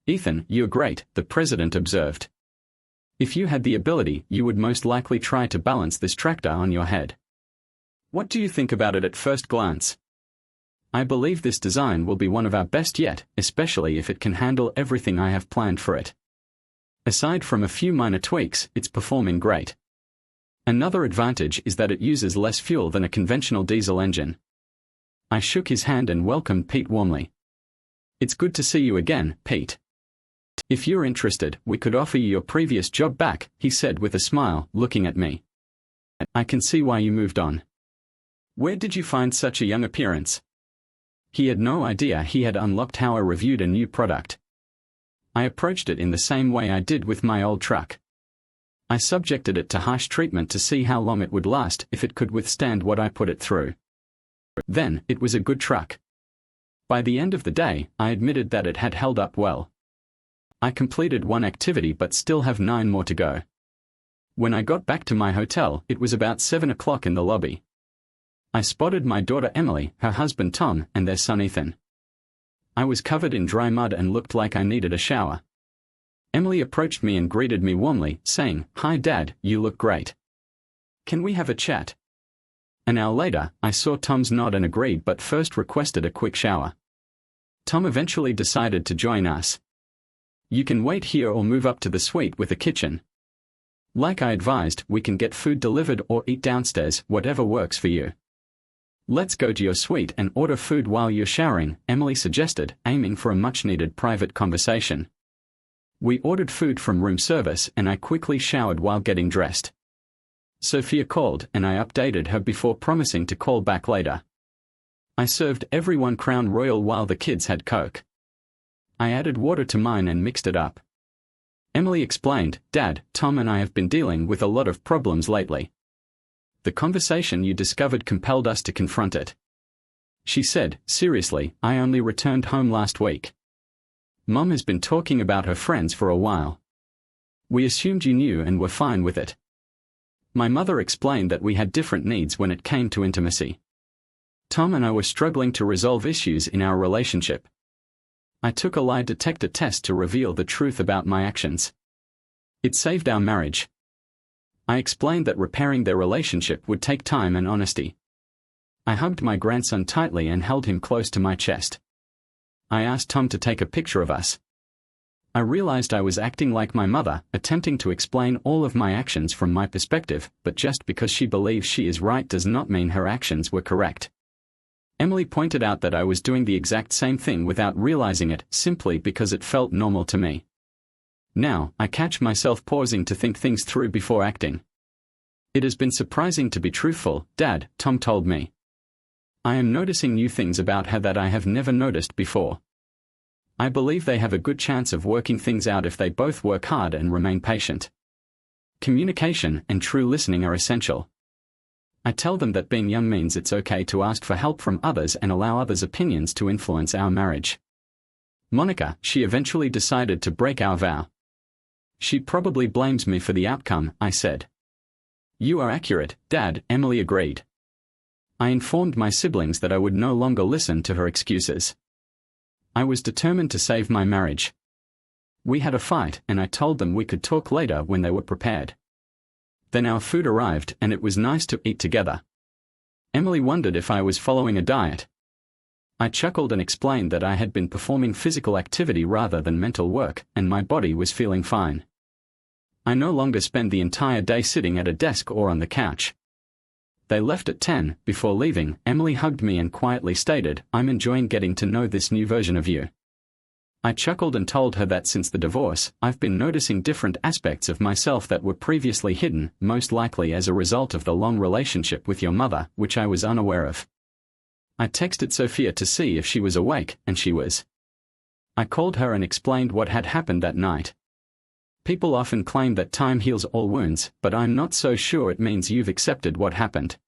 Ethan, you're great, the president observed. If you had the ability, you would most likely try to balance this tractor on your head. What do you think about it at first glance? I believe this design will be one of our best yet, especially if it can handle everything I have planned for it. Aside from a few minor tweaks, it's performing great. Another advantage is that it uses less fuel than a conventional diesel engine. I shook his hand and welcomed Pete warmly. It's good to see you again, Pete. If you're interested, we could offer you your previous job back, he said with a smile, looking at me. I can see why you moved on. Where did you find such a young appearance? He had no idea he had unlocked how I reviewed a new product. I approached it in the same way I did with my old truck. I subjected it to harsh treatment to see how long it would last if it could withstand what I put it through. Then, it was a good truck. By the end of the day, I admitted that it had held up well. I completed 1 activity but still have 9 more to go. When I got back to my hotel, it was about 7 o'clock in the lobby. I spotted my daughter Emily, her husband Tom, and their son Ethan. I was covered in dry mud and looked like I needed a shower. Emily approached me and greeted me warmly, saying, "Hi Dad, you look great. Can we have a chat?" An hour later, I saw Tom's nod and agreed but first requested a quick shower. Tom eventually decided to join us. You can wait here or move up to the suite with a kitchen. Like I advised, we can get food delivered or eat downstairs, whatever works for you. Let's go to your suite and order food while you're showering, Emily suggested, aiming for a much-needed private conversation. We ordered food from room service and I quickly showered while getting dressed. Sophia called and I updated her before promising to call back later. I served everyone Crown Royal while the kids had Coke. I added water to mine and mixed it up. Emily explained, "Dad, Tom and I have been dealing with a lot of problems lately. The conversation you discovered compelled us to confront it. She said, "Seriously, I only returned home last week. Mom has been talking about her friends for a while. We assumed you knew and were fine with it." My mother explained that we had different needs when it came to intimacy. Tom and I were struggling to resolve issues in our relationship. I took a lie detector test to reveal the truth about my actions. It saved our marriage. I explained that repairing their relationship would take time and honesty. I hugged my grandson tightly and held him close to my chest. I asked Tom to take a picture of us. I realized I was acting like my mother, attempting to explain all of my actions from my perspective, but just because she believes she is right does not mean her actions were correct. Emily pointed out that I was doing the exact same thing without realizing it, simply because it felt normal to me. Now, I catch myself pausing to think things through before acting. "It has been surprising to be truthful, Dad," Tom told me. "I am noticing new things about her that I have never noticed before. I believe they have a good chance of working things out if they both work hard and remain patient. Communication and true listening are essential. I tell them that being young means it's okay to ask for help from others and allow others' opinions to influence our marriage. Monica, she eventually decided to break our vow. She probably blames me for the outcome," I said. "You are accurate, Dad," Emily agreed. I informed my siblings that I would no longer listen to her excuses. I was determined to save my marriage. We had a fight, and I told them we could talk later when they were prepared. Then our food arrived, and it was nice to eat together. Emily wondered if I was following a diet. I chuckled and explained that I had been performing physical activity rather than mental work, and my body was feeling fine. I no longer spend the entire day sitting at a desk or on the couch. They left at 10. Before leaving, Emily hugged me and quietly stated, "I'm enjoying getting to know this new version of you." I chuckled and told her that since the divorce, I've been noticing different aspects of myself that were previously hidden, most likely as a result of the long relationship with your mother, which I was unaware of. I texted Sophia to see if she was awake, and she was. I called her and explained what had happened that night. People often claim that time heals all wounds, but I'm not so sure it means you've accepted what happened.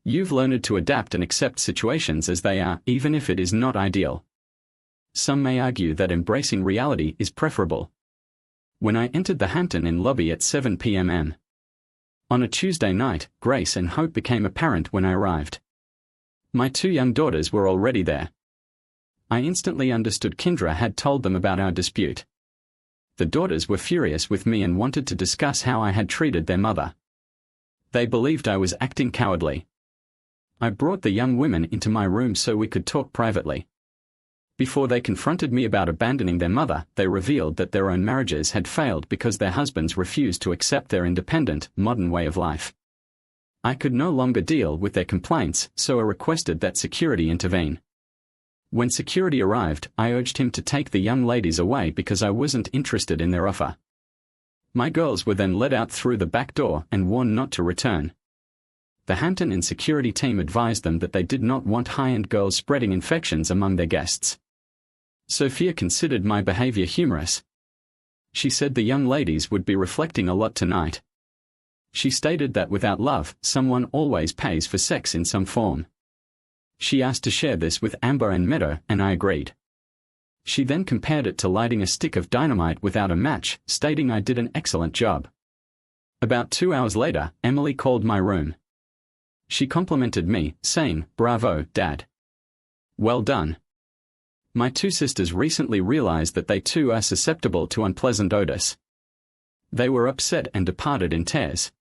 You've learned to adapt and accept situations as they are, even if it is not ideal. Some may argue that embracing reality is preferable. When I entered the Hampton Inn lobby at 7 p.m. on a Tuesday night, Grace and Hope became apparent when I arrived. My 2 young daughters were already there. I instantly understood Kendra had told them about our dispute. The daughters were furious with me and wanted to discuss how I had treated their mother. They believed I was acting cowardly. I brought the young women into my room so we could talk privately. Before they confronted me about abandoning their mother, they revealed that their own marriages had failed because their husbands refused to accept their independent, modern way of life. I could no longer deal with their complaints, so I requested that security intervene. When security arrived, I urged him to take the young ladies away because I wasn't interested in their offer. My girls were then led out through the back door and warned not to return. The Hampton Inn security team advised them that they did not want high-end girls spreading infections among their guests. Sophia considered my behavior humorous. She said the young ladies would be reflecting a lot tonight. She stated that without love, someone always pays for sex in some form. She asked to share this with Amber and Meadow, and I agreed. She then compared it to lighting a stick of dynamite without a match, stating I did an excellent job. About 2 hours later, Emily called my room. She complimented me, saying, "Bravo, Dad. Well done." My 2 sisters recently realized that they too are susceptible to unpleasant odors. They were upset and departed in tears.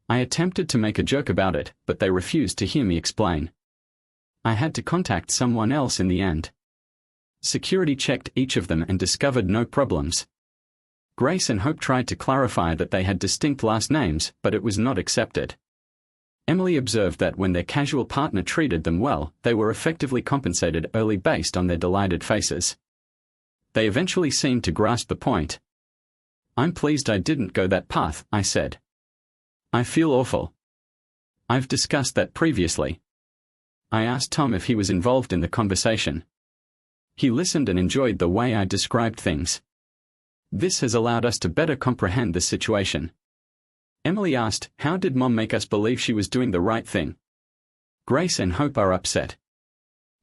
I attempted to make a joke about it, but they refused to hear me explain. I had to contact someone else in the end. Security checked each of them and discovered no problems. Grace and Hope tried to clarify that they had distinct last names, but it was not accepted. Emily observed that when their casual partner treated them well, they were effectively compensated early based on their delighted faces. They eventually seemed to grasp the point. "I'm pleased I didn't go that path," I said. "I feel awful. I've discussed that previously." I asked Tom if he was involved in the conversation. He listened and enjoyed the way I described things. This has allowed us to better comprehend the situation. Emily asked, "How did Mom make us believe she was doing the right thing?" Grace and Hope are upset.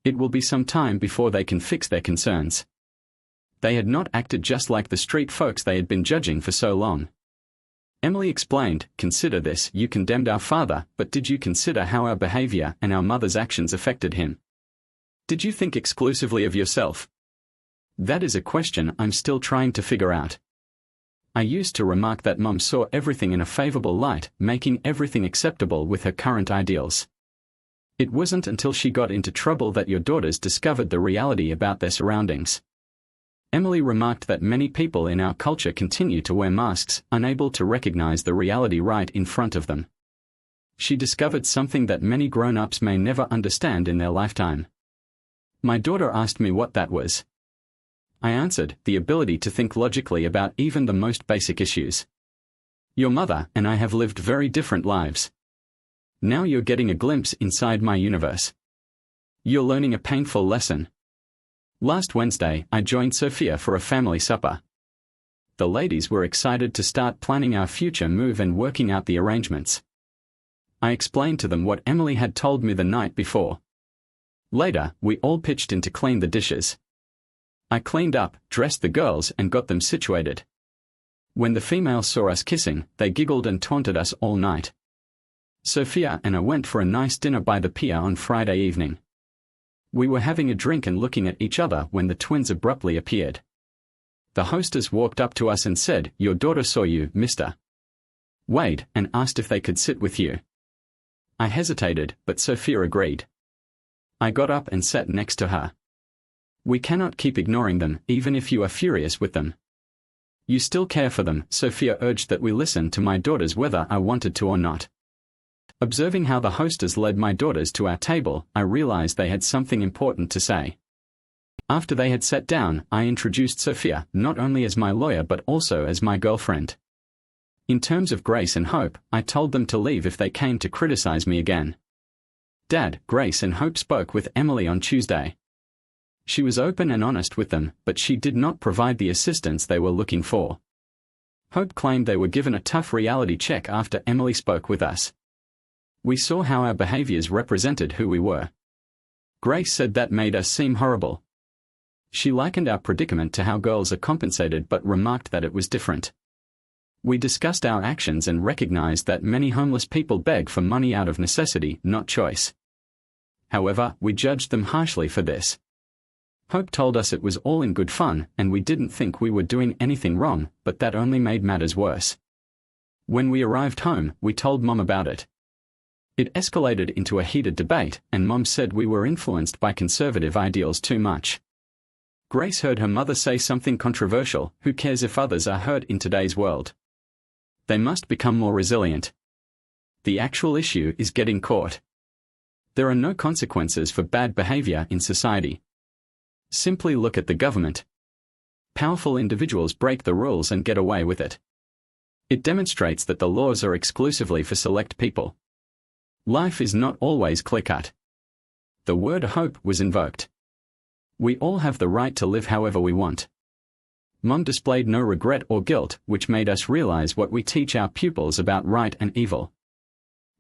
It will be some time before they can fix their concerns. They had not acted just like the street folks they had been judging for so long. Emily explained, "Consider this, you condemned our father, but did you consider how our behavior and our mother's actions affected him? Did you think exclusively of yourself? That is a question I'm still trying to figure out." I used to remark that Mom saw everything in a favorable light, making everything acceptable with her current ideals. It wasn't until she got into trouble that your daughters discovered the reality about their surroundings. Emily remarked that many people in our culture continue to wear masks, unable to recognize the reality right in front of them. She discovered something that many grown-ups may never understand in their lifetime. My daughter asked me what that was. I answered, the ability to think logically about even the most basic issues. Your mother and I have lived very different lives. Now you're getting a glimpse inside my universe. You're learning a painful lesson. Last Wednesday, I joined Sophia for a family supper. The ladies were excited to start planning our future move and working out the arrangements. I explained to them what Emily had told me the night before. Later, we all pitched in to clean the dishes. I cleaned up, dressed the girls, and got them situated. When the females saw us kissing, they giggled and taunted us all night. Sophia and I went for a nice dinner by the pier on Friday evening. We were having a drink and looking at each other when the twins abruptly appeared. The hostess walked up to us and said, "Your daughter saw you, Mr. Wade, and asked if they could sit with you." I hesitated, but Sophia agreed. I got up and sat next to her. "We cannot keep ignoring them, even if you are furious with them. You still care for them." Sophia urged that we listen to my daughters whether I wanted to or not. Observing how the hostess led my daughters to our table, I realized they had something important to say. After they had sat down, I introduced Sophia, not only as my lawyer but also as my girlfriend. In terms of Grace and Hope, I told them to leave if they came to criticize me again. Dad, Grace and Hope spoke with Emily on Tuesday. She was open and honest with them, but she did not provide the assistance they were looking for. Hope claimed they were given a tough reality check after Emily spoke with us. We saw how our behaviors represented who we were. Grace said that made us seem horrible. She likened our predicament to how girls are compensated but remarked that it was different. We discussed our actions and recognized that many homeless people beg for money out of necessity, not choice. However, we judged them harshly for this. Hope told us it was all in good fun and we didn't think we were doing anything wrong, but that only made matters worse. When we arrived home, we told Mom about it. It escalated into a heated debate, and Mom said we were influenced by conservative ideals too much. Grace heard her mother say something controversial, "Who cares if others are hurt in today's world? They must become more resilient. The actual issue is getting caught. There are no consequences for bad behavior in society. Simply look at the government. Powerful individuals break the rules and get away with it. It demonstrates that the laws are exclusively for select people. Life is not always clear-cut." The word hope was invoked. We all have the right to live however we want. Mom displayed no regret or guilt, which made us realize what we teach our pupils about right and evil.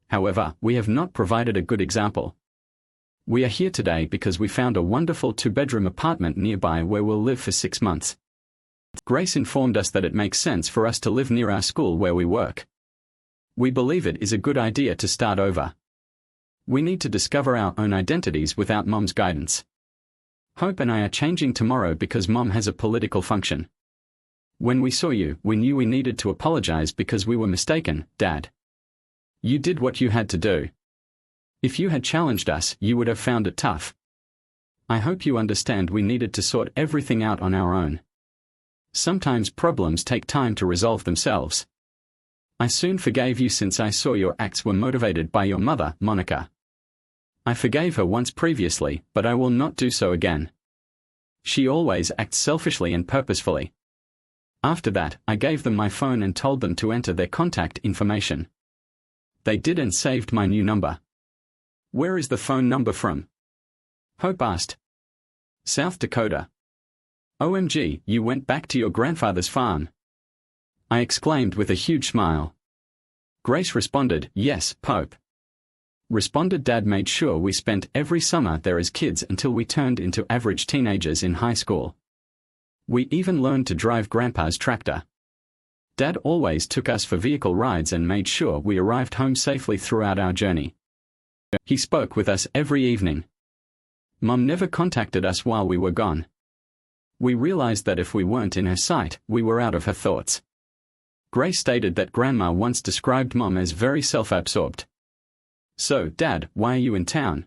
However, we have not provided a good example. We are here today because we found a wonderful 2-bedroom apartment nearby where we'll live for 6 months. Grace informed us that it makes sense for us to live near our school where we work. We believe it is a good idea to start over. We need to discover our own identities without Mom's guidance. Hope and I are changing tomorrow because Mom has a political function. When we saw you, we knew we needed to apologize because we were mistaken, Dad. You did what you had to do. If you had challenged us, you would have found it tough. I hope you understand we needed to sort everything out on our own. Sometimes problems take time to resolve themselves. I soon forgave you since I saw your acts were motivated by your mother, Monica. I forgave her once previously, but I will not do so again. She always acts selfishly and purposefully. After that, I gave them my phone and told them to enter their contact information. They did and saved my new number. Where is the phone number from? Hope asked. South Dakota. OMG, you went back to your grandfather's farm. I exclaimed with a huge smile. Grace responded, Yes, Pope. Responded Dad made sure we spent every summer there as kids until we turned into average teenagers in high school. We even learned to drive Grandpa's tractor. Dad always took us for vehicle rides and made sure we arrived home safely throughout our journey. He spoke with us every evening. Mum never contacted us while we were gone. We realized that if we weren't in her sight, we were out of her thoughts. Grace stated that Grandma once described Mum as very self-absorbed. So, Dad, why are you in town?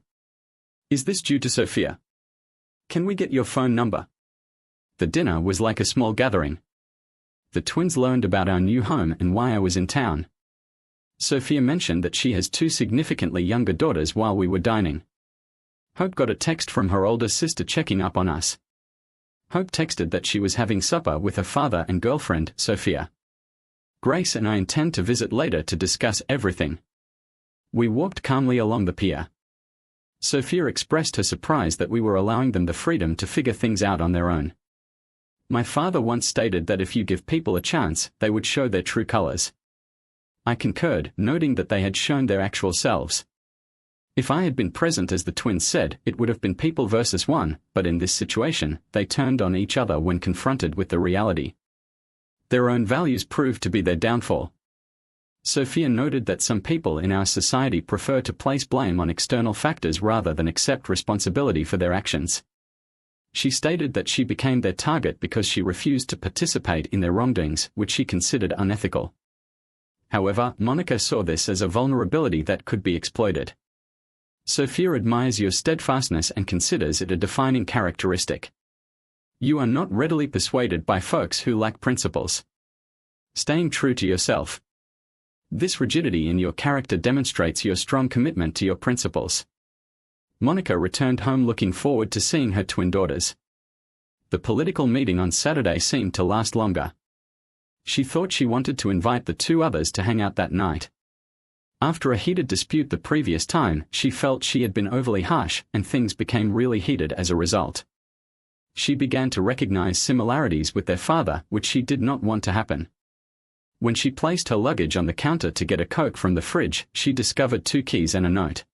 Is this due to Sophia? Can we get your phone number? The dinner was like a small gathering. The twins learned about our new home and why I was in town. Sophia mentioned that she has 2 significantly younger daughters while we were dining. Hope got a text from her older sister checking up on us. Hope texted that she was having supper with her father and girlfriend, Sophia. Grace and I intend to visit later to discuss everything. We walked calmly along the pier. Sophia expressed her surprise that we were allowing them the freedom to figure things out on their own. My father once stated that if you give people a chance, they would show their true colors. I concurred, noting that they had shown their actual selves. If I had been present as the twins said, it would have been people versus one, but in this situation, they turned on each other when confronted with the reality. Their own values proved to be their downfall. Sophia noted that some people in our society prefer to place blame on external factors rather than accept responsibility for their actions. She stated that she became their target because she refused to participate in their wrongdoings, which she considered unethical. However, Monica saw this as a vulnerability that could be exploited. Sophia admires your steadfastness and considers it a defining characteristic. You are not readily persuaded by folks who lack principles. Staying true to yourself. This rigidity in your character demonstrates your strong commitment to your principles. Monica returned home looking forward to seeing her twin daughters. The political meeting on Saturday seemed to last longer. She thought she wanted to invite the 2 others to hang out that night. After a heated dispute the previous time, she felt she had been overly harsh, and things became really heated as a result. She began to recognize similarities with their father, which she did not want to happen. When she placed her luggage on the counter to get a Coke from the fridge, she discovered 2 keys and a note.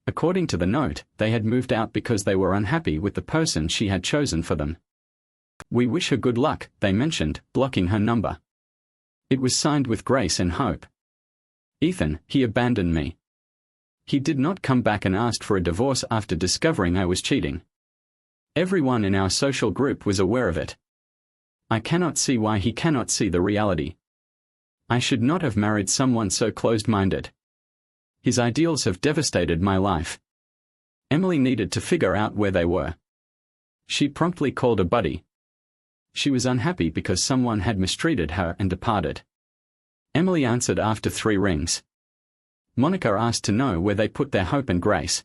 According to the note, they had moved out because they were unhappy with the person she had chosen for them. We wish her good luck, they mentioned, blocking her number. It was signed with Grace and Hope. Ethan, he abandoned me. He did not come back and asked for a divorce after discovering I was cheating. Everyone in our social group was aware of it. I cannot see why he cannot see the reality. I should not have married someone so closed-minded. His ideals have devastated my life. Emily needed to figure out where they were. She promptly called a buddy. She was unhappy because someone had mistreated her and departed. Emily answered after 3 rings. Monica asked to know where they put their Hope and Grace.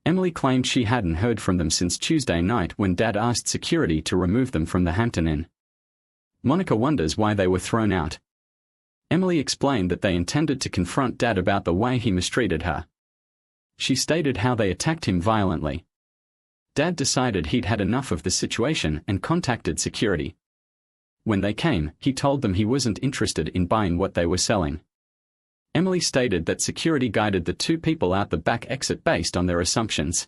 Emily claimed she hadn't heard from them since Tuesday night when Dad asked security to remove them from the Hampton Inn. Monica wonders why they were thrown out. Emily explained that they intended to confront Dad about the way he mistreated her. She stated how they attacked him violently. Dad decided he'd had enough of the situation and contacted security. When they came, he told them he wasn't interested in buying what they were selling. Emily stated that security guided the 2 people out the back exit based on their assumptions.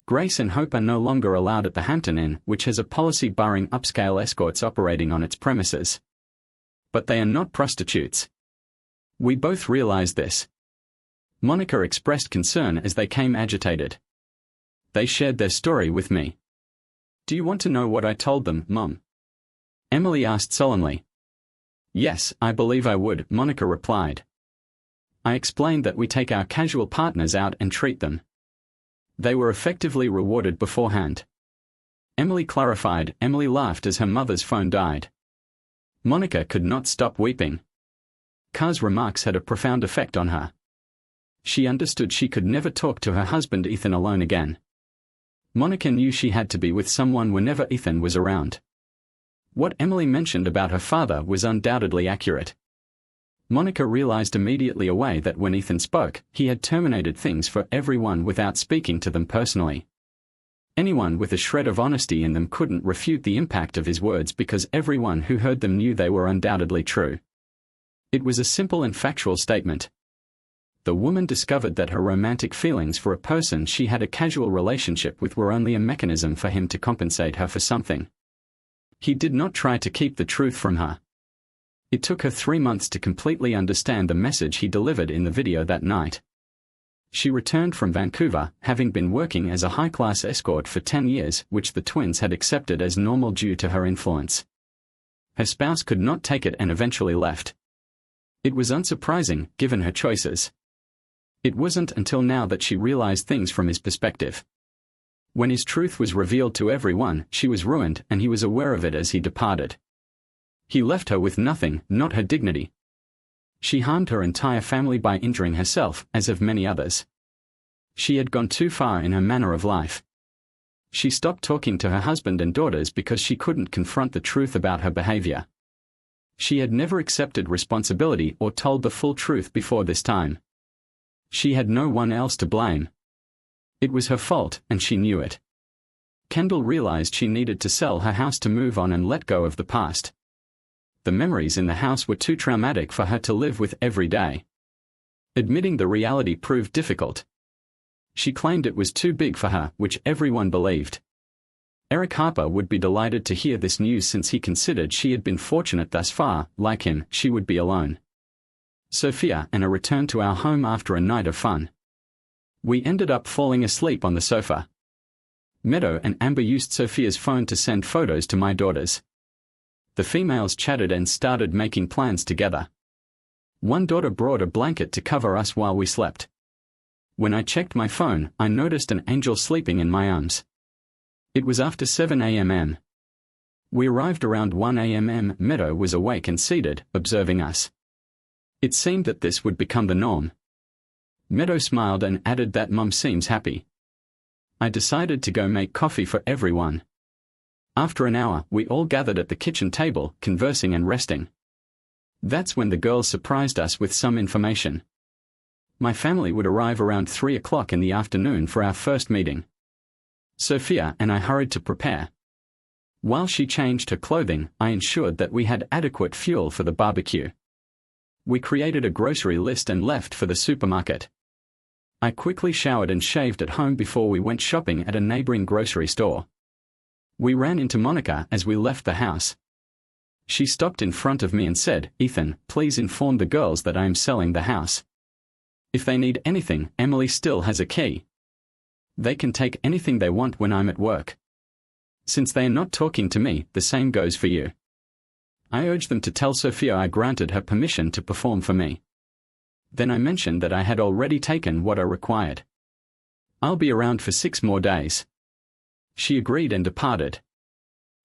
Grace and Hope are no longer allowed at the Hampton Inn, which has a policy barring upscale escorts operating on its premises. But they are not prostitutes. We both realized this. Monica expressed concern as they came agitated. They shared their story with me. Do you want to know what I told them, Mum? Emily asked solemnly. Yes, I believe I would, Monica replied. I explained that we take our casual partners out and treat them. They were effectively rewarded beforehand. Emily clarified. Emily laughed as her mother's phone died. Monica could not stop weeping. Carr's remarks had a profound effect on her. She understood she could never talk to her husband Ethan alone again. Monica knew she had to be with someone whenever Ethan was around. What Emily mentioned about her father was undoubtedly accurate. Monica realized immediately away that when Ethan spoke, he had terminated things for everyone without speaking to them personally. Anyone with a shred of honesty in them couldn't refute the impact of his words because everyone who heard them knew they were undoubtedly true. It was a simple and factual statement. The woman discovered that her romantic feelings for a person she had a casual relationship with were only a mechanism for him to compensate her for something. He did not try to keep the truth from her. It took her 3 months to completely understand the message he delivered in the video that night. She returned from Vancouver, having been working as a high-class escort for 10 years, which the twins had accepted as normal due to her influence. Her spouse could not take it and eventually left. It was unsurprising, given her choices. It wasn't until now that she realized things from his perspective. When his truth was revealed to everyone, she was ruined, and he was aware of it as he departed. He left her with nothing, not her dignity. She harmed her entire family by injuring herself, as have many others. She had gone too far in her manner of life. She stopped talking to her husband and daughters because she couldn't confront the truth about her behavior. She had never accepted responsibility or told the full truth before this time. She had no one else to blame. It was her fault, and she knew it. Kendall realized she needed to sell her house to move on and let go of the past. The memories in the house were too traumatic for her to live with every day. Admitting the reality proved difficult. She claimed it was too big for her, which everyone believed. Eric Harper would be delighted to hear this news since he considered she had been fortunate thus far. Like him, she would be alone. Sophia and I returned to our home after a night of fun. We ended up falling asleep on the sofa. Meadow and Amber used Sophia's phone to send photos to my daughters. The females chatted and started making plans together. One daughter brought a blanket to cover us while we slept. When I checked my phone, I noticed an angel sleeping in my arms. It was after 7 a.m. We arrived around 1 a.m. Meadow was awake and seated, observing us. It seemed that this would become the norm. Meadow smiled and added that Mum seems happy. I decided to go make coffee for everyone. After an hour, we all gathered at the kitchen table, conversing and resting. That's when the girls surprised us with some information. My family would arrive around 3 o'clock in the afternoon for our first meeting. Sophia and I hurried to prepare. While she changed her clothing, I ensured that we had adequate fuel for the barbecue. We created a grocery list and left for the supermarket. I quickly showered and shaved at home before we went shopping at a neighboring grocery store. We ran into Monica as we left the house. She stopped in front of me and said, "Ethan, please inform the girls that I am selling the house. If they need anything, Emily still has a key. They can take anything they want when I'm at work. Since they are not talking to me, the same goes for you." I urged them to tell Sophia I granted her permission to perform for me. Then I mentioned that I had already taken what I required. "I'll be around for 6 more days." She agreed and departed.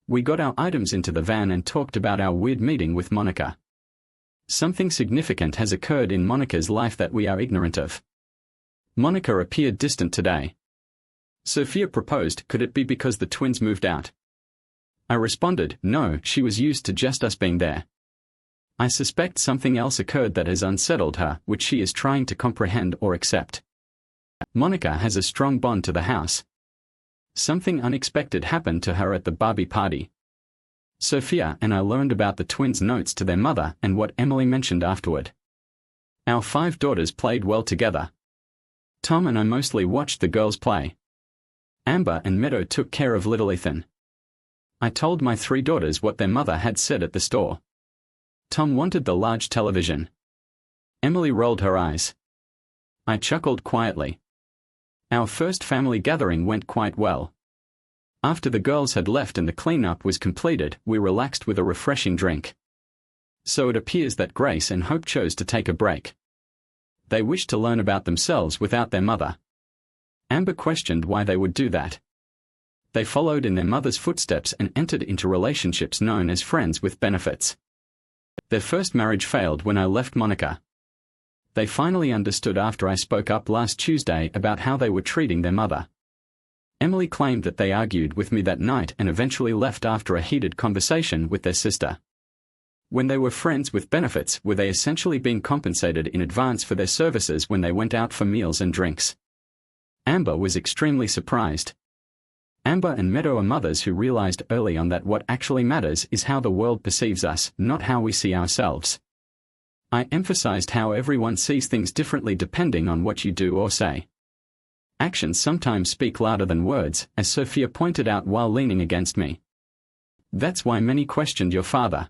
We got our items into the van and talked about our weird meeting with Monica. Something significant has occurred in Monica's life that we are ignorant of. Monica appeared distant today. Sophia proposed, could it be because the twins moved out? I responded, no, she was used to just us being there. I suspect something else occurred that has unsettled her, which she is trying to comprehend or accept. Monica has a strong bond to the house. Something unexpected happened to her at the Barbie party. Sophia and I learned about the twins' notes to their mother and what Emily mentioned afterward. Our 5 daughters played well together. Tom and I mostly watched the girls play. Amber and Meadow took care of little Ethan. I told my 3 daughters what their mother had said at the store. Tom wanted the large television. Emily rolled her eyes. I chuckled quietly. Our first family gathering went quite well. After the girls had left and the cleanup was completed, we relaxed with a refreshing drink. So it appears that Grace and Hope chose to take a break. They wished to learn about themselves without their mother. Amber questioned why they would do that. They followed in their mother's footsteps and entered into relationships known as friends with benefits. Their first marriage failed when I left Monica. They finally understood after I spoke up last Tuesday about how they were treating their mother. Emily claimed that they argued with me that night and eventually left after a heated conversation with their sister. When they were friends with benefits, were they essentially being compensated in advance for their services when they went out for meals and drinks? Amber was extremely surprised. Amber and Meadow are mothers who realized early on that what actually matters is how the world perceives us, not how we see ourselves. I emphasized how everyone sees things differently depending on what you do or say. Actions sometimes speak louder than words, as Sophia pointed out while leaning against me. That's why many questioned your father.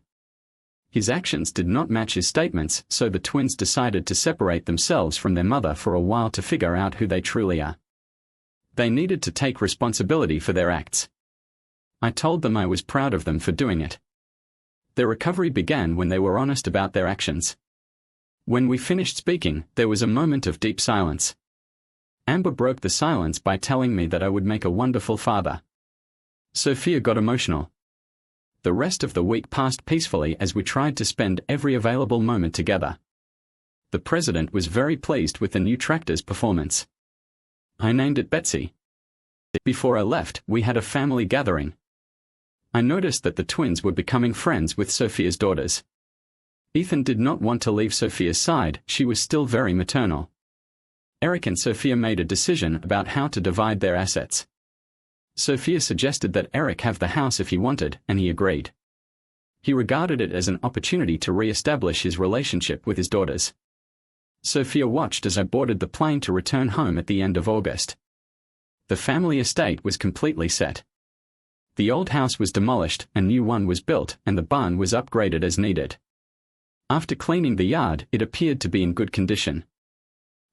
His actions did not match his statements, so the twins decided to separate themselves from their mother for a while to figure out who they truly are. They needed to take responsibility for their acts. I told them I was proud of them for doing it. Their recovery began when they were honest about their actions. When we finished speaking, there was a moment of deep silence. Amber broke the silence by telling me that I would make a wonderful father. Sophia got emotional. The rest of the week passed peacefully as we tried to spend every available moment together. The president was very pleased with the new tractor's performance. I named it Betsy. Before I left, we had a family gathering. I noticed that the twins were becoming friends with Sophia's daughters. Ethan did not want to leave Sophia's side, she was still very maternal. Eric and Sophia made a decision about how to divide their assets. Sophia suggested that Eric have the house if he wanted, and he agreed. He regarded it as an opportunity to re-establish his relationship with his daughters. Sophia watched as I boarded the plane to return home at the end of August. The family estate was completely set. The old house was demolished, a new one was built, and the barn was upgraded as needed. After cleaning the yard, it appeared to be in good condition.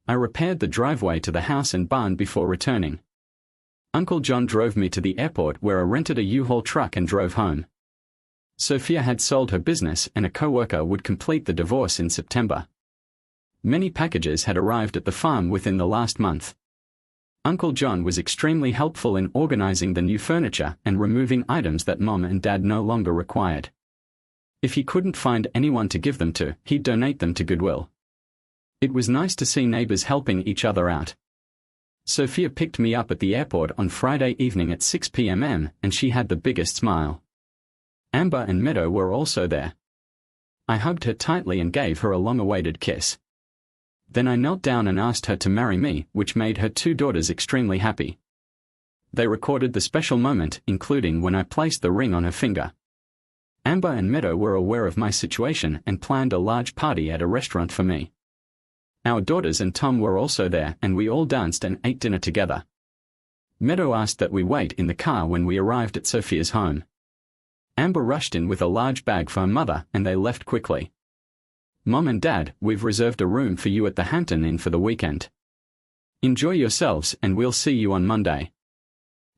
I repaired the driveway to the house and barn before returning. Uncle John drove me to the airport where I rented a U-Haul truck and drove home. Sophia had sold her business and a co-worker would complete the divorce in September. Many packages had arrived at the farm within the last month. Uncle John was extremely helpful in organizing the new furniture and removing items that Mom and Dad no longer required. If he couldn't find anyone to give them to, he'd donate them to Goodwill. It was nice to see neighbors helping each other out. Sophia picked me up at the airport on Friday evening at 6 p.m. and she had the biggest smile. Amber and Meadow were also there. I hugged her tightly and gave her a long-awaited kiss. Then I knelt down and asked her to marry me, which made her two daughters extremely happy. They recorded the special moment, including when I placed the ring on her finger. Amber and Meadow were aware of my situation and planned a large party at a restaurant for me. Our daughters and Tom were also there and we all danced and ate dinner together. Meadow asked that we wait in the car when we arrived at Sophia's home. Amber rushed in with a large bag for her mother and they left quickly. Mom and Dad, we've reserved a room for you at the Hampton Inn for the weekend. Enjoy yourselves and we'll see you on Monday.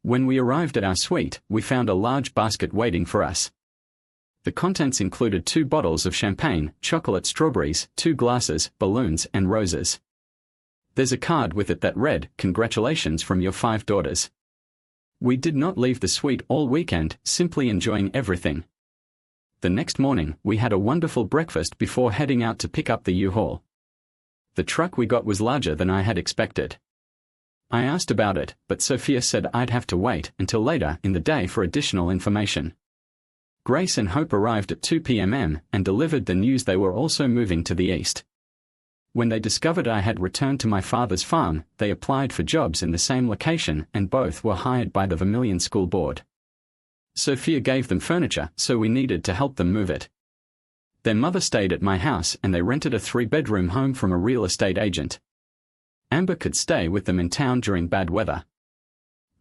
When we arrived at our suite, we found a large basket waiting for us. The contents included 2 bottles of champagne, chocolate strawberries, 2 glasses, balloons and roses. There's a card with it that read, "Congratulations from your 5 daughters." We did not leave the suite all weekend, simply enjoying everything. The next morning, we had a wonderful breakfast before heading out to pick up the U-Haul. The truck we got was larger than I had expected. I asked about it, but Sophia said I'd have to wait until later in the day for additional information. Grace and Hope arrived at 2 p.m. and delivered the news they were also moving to the east. When they discovered I had returned to my father's farm, they applied for jobs in the same location and both were hired by the Vermilion School Board. Sophia gave them furniture, so we needed to help them move it. Their mother stayed at my house and they rented a 3-bedroom home from a real estate agent. Amber could stay with them in town during bad weather.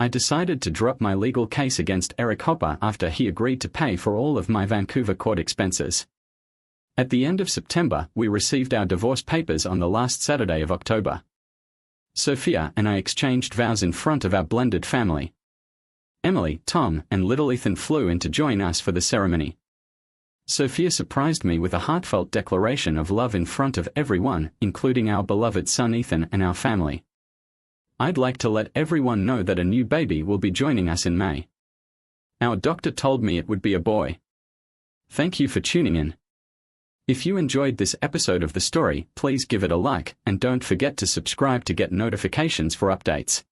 I decided to drop my legal case against Eric Hopper after he agreed to pay for all of my Vancouver court expenses. At the end of September, we received our divorce papers on the last Saturday of October. Sophia and I exchanged vows in front of our blended family. Emily, Tom, and little Ethan flew in to join us for the ceremony. Sophia surprised me with a heartfelt declaration of love in front of everyone, including our beloved son Ethan and our family. I'd like to let everyone know that a new baby will be joining us in May. Our doctor told me it would be a boy. Thank you for tuning in. If you enjoyed this episode of the story, please give it a like, and don't forget to subscribe to get notifications for updates.